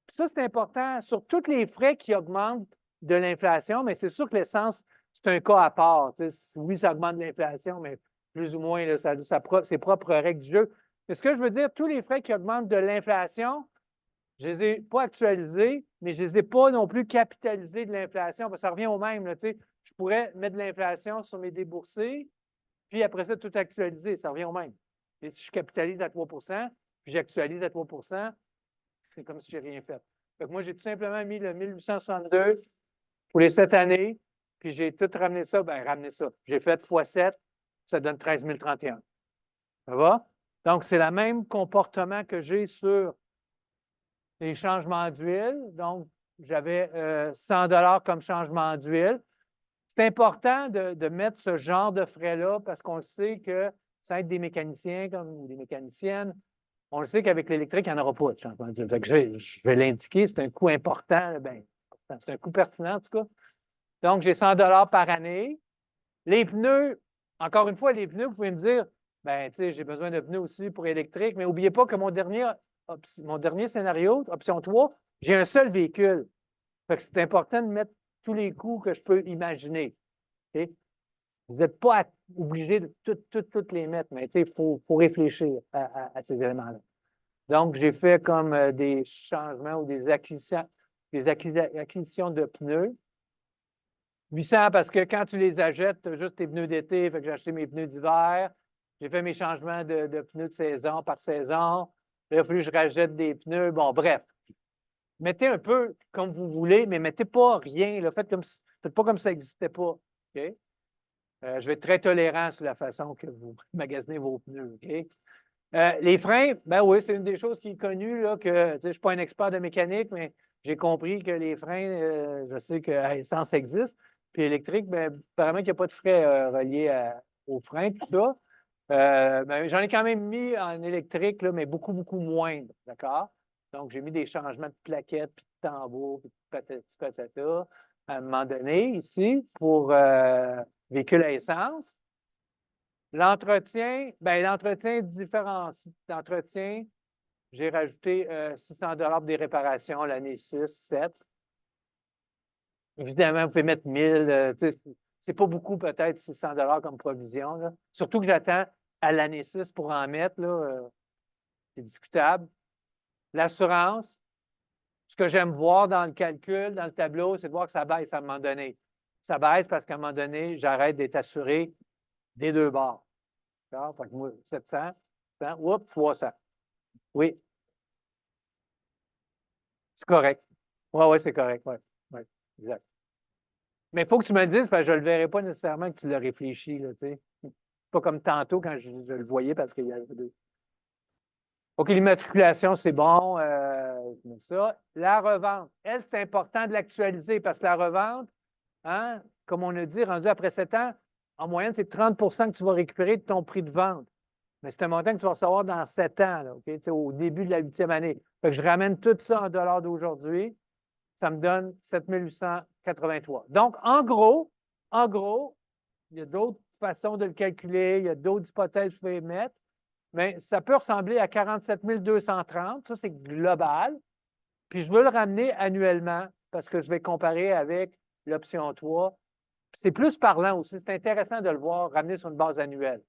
Puis ça, c'est important sur tous les frais qui augmentent de l'inflation, mais c'est sûr que l'essence, c'est un cas à part. Oui, ça augmente l'inflation, mais plus ou moins, là, ça a ses propres règles du jeu. Mais ce que je veux dire, tous les frais qui augmentent de l'inflation, je ne les ai pas actualisés, mais je ne les ai pas non plus capitalisés de l'inflation, parce que ça revient au même. Là, je pourrais mettre de l'inflation sur mes déboursés, puis après ça, tout actualiser, ça revient au même. Et si je capitalise à 3 puis j'actualise à 3 c'est comme si je n'ai rien fait. Donc, moi, j'ai tout simplement mis le 1862 pour les 7 années, puis j'ai tout ramené ça. J'ai fait x7, ça donne 13 031. Ça va? Donc, c'est le même comportement que j'ai sur les changements d'huile. Donc, j'avais 100 $ comme changement d'huile. C'est important de mettre ce genre de frais-là parce qu'on sait que ça aide des mécaniciens ou des mécaniciennes. On le sait qu'avec l'électrique, il n'y en aura pas de changement d'huile. Je vais l'indiquer, c'est un coût important. C'est un coût pertinent, en tout cas. Donc, j'ai 100 $ par année. Les pneus, encore une fois, les pneus, vous pouvez me dire, j'ai besoin de pneus aussi pour électrique, mais n'oubliez pas que mon dernier scénario, option 3, j'ai un seul véhicule. Fait que c'est important de mettre tous les coûts que je peux imaginer. Okay? Vous n'êtes pas obligé de toutes les mettre, mais il faut réfléchir à ces éléments-là. Donc, j'ai fait comme des changements ou des acquisitions de pneus. 800 parce que quand tu les achètes, tu as juste tes pneus d'été, fait que j'ai acheté mes pneus d'hiver. J'ai fait mes changements de pneus de saison par saison. Il a fallu que je rajoute des pneus. Bon, bref. Mettez un peu comme vous voulez, mais mettez pas rien. Là. Faites pas comme ça n'existait pas. Okay? Je vais être très tolérant sur la façon que vous magasinez vos pneus. Okay? Les freins, ben oui, c'est une des choses qui est connue, là, que je ne suis pas un expert de mécanique, mais j'ai compris que les freins, je sais qu'à essence existe. Puis électrique, ben, apparemment qu'il n'y a pas de frais reliés aux freins, tout ça. J'en ai quand même mis en électrique, là, mais beaucoup, beaucoup moindre. D'accord? Donc, j'ai mis des changements de plaquettes, puis de tambours, puis de patati patata à un moment donné, ici, pour véhicules à essence. L'entretien, différence d'entretien, j'ai rajouté 600 $ pour des réparations l'année 6, 7. Évidemment, vous pouvez mettre 1000. C'est pas beaucoup, peut-être 600 $ comme provision. Là. Surtout que j'attends à l'année 6 pour en mettre. C'est discutable. L'assurance, ce que j'aime voir dans le calcul, dans le tableau, c'est de voir que ça baisse à un moment donné. ça baisse parce qu'à un moment donné, j'arrête d'être assuré des deux bords. D'accord? Fait que moi, 700, 100, oups, 300. Oui, c'est correct. Oui, c'est correct. Oui, ouais, exact. Mais il faut que tu me le dises, parce que je ne le verrai pas nécessairement que tu l'as réfléchi, là, tu sais. Pas comme tantôt quand je le voyais parce qu'il y avait deux. OK, l'immatriculation, c'est bon. Ça. La revente, elle, c'est important de l'actualiser parce que la revente, hein, comme on a dit, rendu après 7 ans, en moyenne, c'est 30 que tu vas récupérer de ton prix de vente. Mais c'est un montant que tu vas recevoir dans 7 ans, là, OK? Au début de la 8e année. Fait que je ramène tout ça en dollars d'aujourd'hui. Ça me donne 7 883. Donc, en gros, il y a d'autres façons de le calculer, il y a d'autres hypothèses que vous pouvez mettre, mais ça peut ressembler à 47 230. Ça, c'est global. Puis je veux le ramener annuellement parce que je vais comparer avec l'option 3. C'est plus parlant aussi. C'est intéressant de le voir ramener sur une base annuelle.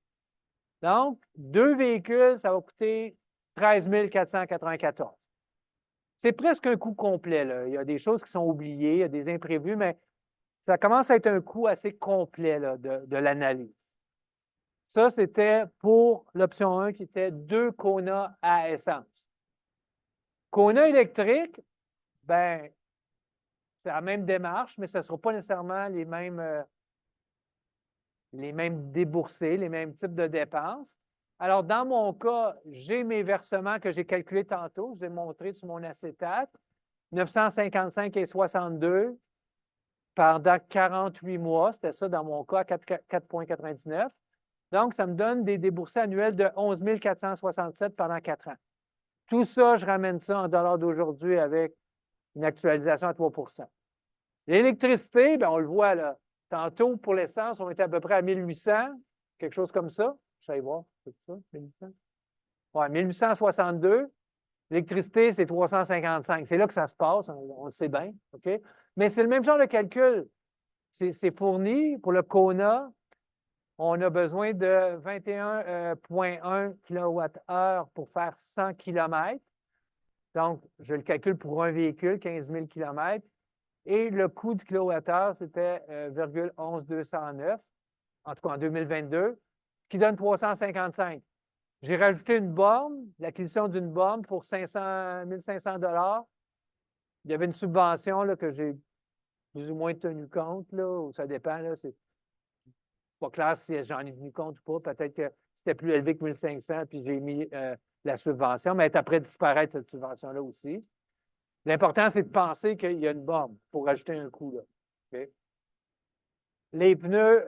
Donc, 2 véhicules, ça va coûter 13 494. C'est presque un coût complet, là. Il y a des choses qui sont oubliées, il y a des imprévus, mais ça commence à être un coût assez complet là, de l'analyse. Ça, c'était pour l'option 1 qui était 2 Kona à essence. Kona électrique, ben, c'est la même démarche, mais ce ne sera pas nécessairement les mêmes déboursés, les mêmes types de dépenses. Alors, dans mon cas, j'ai mes versements que j'ai calculés tantôt, je vous ai montré sur mon acétate, 955,62 pendant 48 mois. C'était ça dans mon cas, 4,99. Donc, ça me donne des déboursés annuels de 11 467 pendant 4 ans. Tout ça, je ramène ça en dollars d'aujourd'hui avec une actualisation à 3 L'électricité, bien, on le voit là. Tantôt, pour l'essence, on était à peu près à 1800, quelque chose comme ça. Je vais voir, c'est ça, 1800? Oui, 1862. L'électricité, c'est 355. C'est là que ça se passe, on le sait bien. OK? Mais c'est le même genre de calcul. C'est fourni pour le Kona. On a besoin de 21,1 kWh pour faire 100 km. Donc, je le calcule pour un véhicule, 15 000 km. Et le coût du kilowattheure, c'était 0,11209, en tout cas en 2022, ce qui donne 355. J'ai rajouté une borne, l'acquisition d'une borne pour 1 500 $. Il y avait une subvention là, que j'ai plus ou moins tenu compte, là, ou ça dépend, là, c'est pas clair si j'en ai tenu compte ou pas. Peut-être que c'était plus élevé que 1500, puis j'ai mis la subvention, mais elle est après disparaître, cette subvention-là aussi. L'important, c'est de penser qu'il y a une borne pour rajouter un coût. Là. Okay? Les pneus,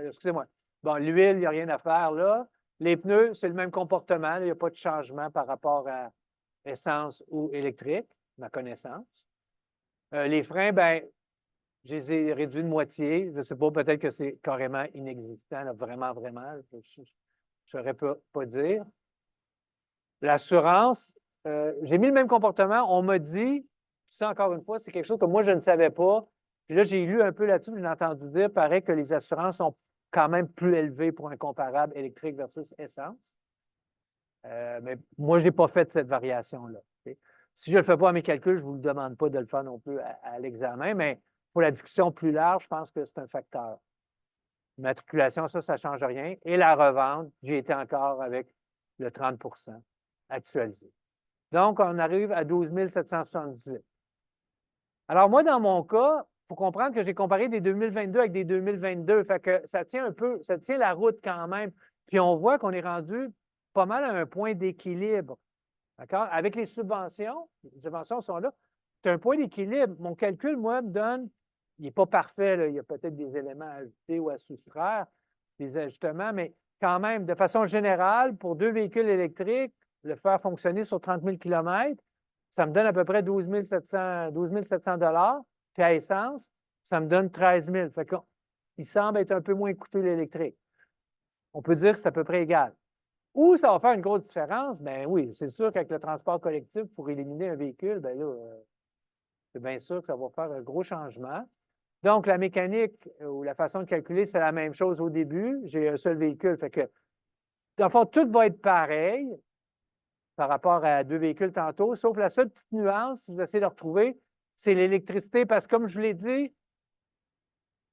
excusez-moi. Bon, l'huile, il n'y a rien à faire là. Les pneus, c'est le même comportement. Il n'y a pas de changement par rapport à essence ou électrique, ma connaissance. Les freins, ben, je les ai réduits de moitié. Je ne sais pas, peut-être que c'est carrément inexistant, là, vraiment, vraiment. Je ne saurais pas dire. L'assurance, j'ai mis le même comportement. On m'a dit, ça encore une fois, c'est quelque chose que moi, je ne savais pas. Puis là, j'ai lu un peu là-dessus, j'ai entendu dire, paraît que les assurances sont quand même plus élevées pour un comparable électrique versus essence. Mais moi, je n'ai pas fait cette variation-là. Okay? Si je ne le fais pas à mes calculs, je ne vous le demande pas de le faire non plus à l'examen, mais pour la discussion plus large, je pense que c'est un facteur. Matriculation, ça ne change rien. Et la revente, j'ai été encore avec le 30 actualisé. Donc, on arrive à 12 778. Alors, moi, dans mon cas, il faut comprendre que j'ai comparé des 2022 avec des 2022. Fait que ça tient un peu, ça tient la route quand même. Puis on voit qu'on est rendu pas mal à un point d'équilibre. D'accord? Avec les subventions sont là. C'est un point d'équilibre. Mon calcul, moi, me donne, il n'est pas parfait, là. Il y a peut-être des éléments à ajouter ou à soustraire, des ajustements, mais quand même, de façon générale, pour 2 véhicules électriques, le faire fonctionner sur 30 000 km, ça me donne à peu près 12 700 $. Puis à essence, ça me donne 13 000. Fait qu'il semble être un peu moins coûteux l'électrique. On peut dire que c'est à peu près égal. Où ça va faire une grosse différence? Bien oui, c'est sûr qu'avec le transport collectif, pour éliminer un véhicule, bien là, c'est bien sûr que ça va faire un gros changement. Donc, la mécanique ou la façon de calculer, c'est la même chose au début. J'ai un seul véhicule. Fait que, dans le fond, tout va être pareil par rapport à 2 véhicules tantôt, sauf la seule petite nuance, si vous essayez de retrouver, c'est l'électricité, parce que comme je vous l'ai dit,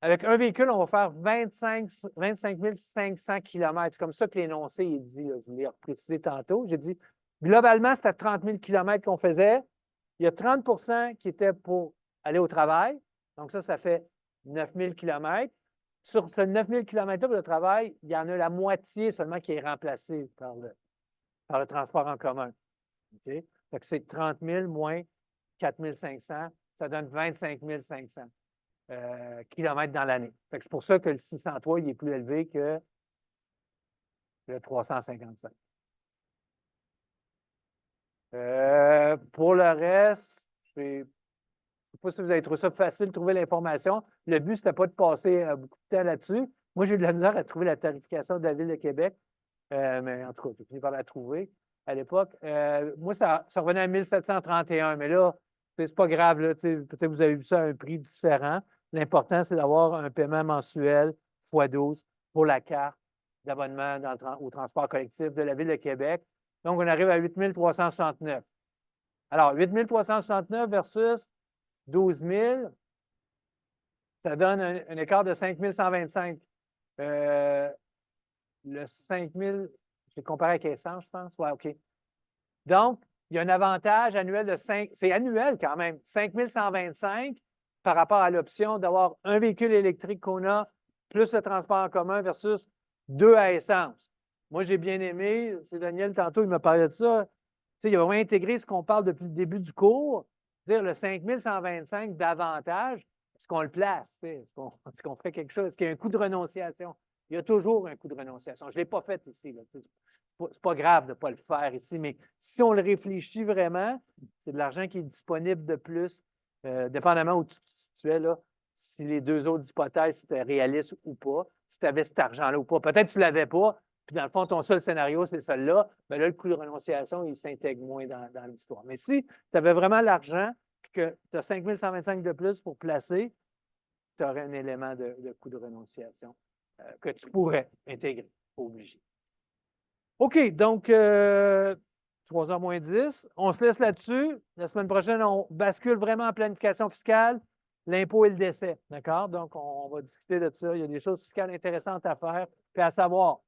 Avec un véhicule, on va faire 25 500 km. C'est comme ça que l'énoncé est dit. Là. Je l'ai précisé tantôt. J'ai dit, globalement, c'était 30 000 km qu'on faisait. Il y a 30 qui étaient pour aller au travail. Donc, ça fait 9 000 km. Sur ce 9 000 km-là pour le travail, il y en a la moitié seulement qui est remplacée par le transport en commun. OK? Fait que c'est 30 000 moins 4 500, ça donne 25 500 kilomètres dans l'année. C'est pour ça que le 603 il est plus élevé que le 355. Pour le reste, je ne sais pas si vous avez trouvé ça facile de trouver l'information. Le but, ce n'était pas de passer beaucoup de temps là-dessus. Moi, j'ai eu de la misère à trouver la tarification de la Ville de Québec, mais en tout cas, j'ai fini par la trouver à l'époque. Moi, ça revenait à 1731, mais là, c'est pas grave. Peut-être que vous avez vu ça à un prix différent. L'important, c'est d'avoir un paiement mensuel x 12 pour la carte d'abonnement au transport collectif de la Ville de Québec. Donc, on arrive à 8 369. Alors, 8 369 versus 12 000, ça donne un écart de 5 125. Le 5 000, je l'ai comparé avec essence, je pense. Oui, OK. Donc, il y a un avantage annuel de 5, c'est annuel quand même, 5 125 par rapport à l'option d'avoir un véhicule électrique qu'on a, plus le transport en commun versus 2 à essence. Moi, j'ai bien aimé, c'est Daniel, tantôt, il m'a parlé de ça. Il a vraiment intégré ce qu'on parle depuis le début du cours, dire le 5 125 d'avantage, est-ce qu'on le place? Est-ce qu'on fait quelque chose? Est-ce qu'il y a un coût de renonciation? Il y a toujours un coût de renonciation. Je ne l'ai pas fait ici. C'est pas grave de ne pas le faire ici, mais si on le réfléchit vraiment, c'est de l'argent qui est disponible de plus, dépendamment où tu te situais, là, si les deux autres hypothèses c'était réaliste ou pas, si tu avais cet argent-là ou pas. Peut-être que tu ne l'avais pas, puis dans le fond, ton seul scénario, c'est celui-là, mais là, le coût de renonciation, il s'intègre moins dans l'histoire. Mais si tu avais vraiment l'argent, puis que tu as 5 125 de plus pour placer, tu aurais un élément de coût de renonciation que tu pourrais intégrer, pas obligé. OK, donc 3h moins 10. On se laisse là-dessus. La semaine prochaine, on bascule vraiment en planification fiscale, l'impôt et le décès. D'accord? Donc, on va discuter de ça. Il y a des choses fiscales intéressantes à faire, puis à savoir.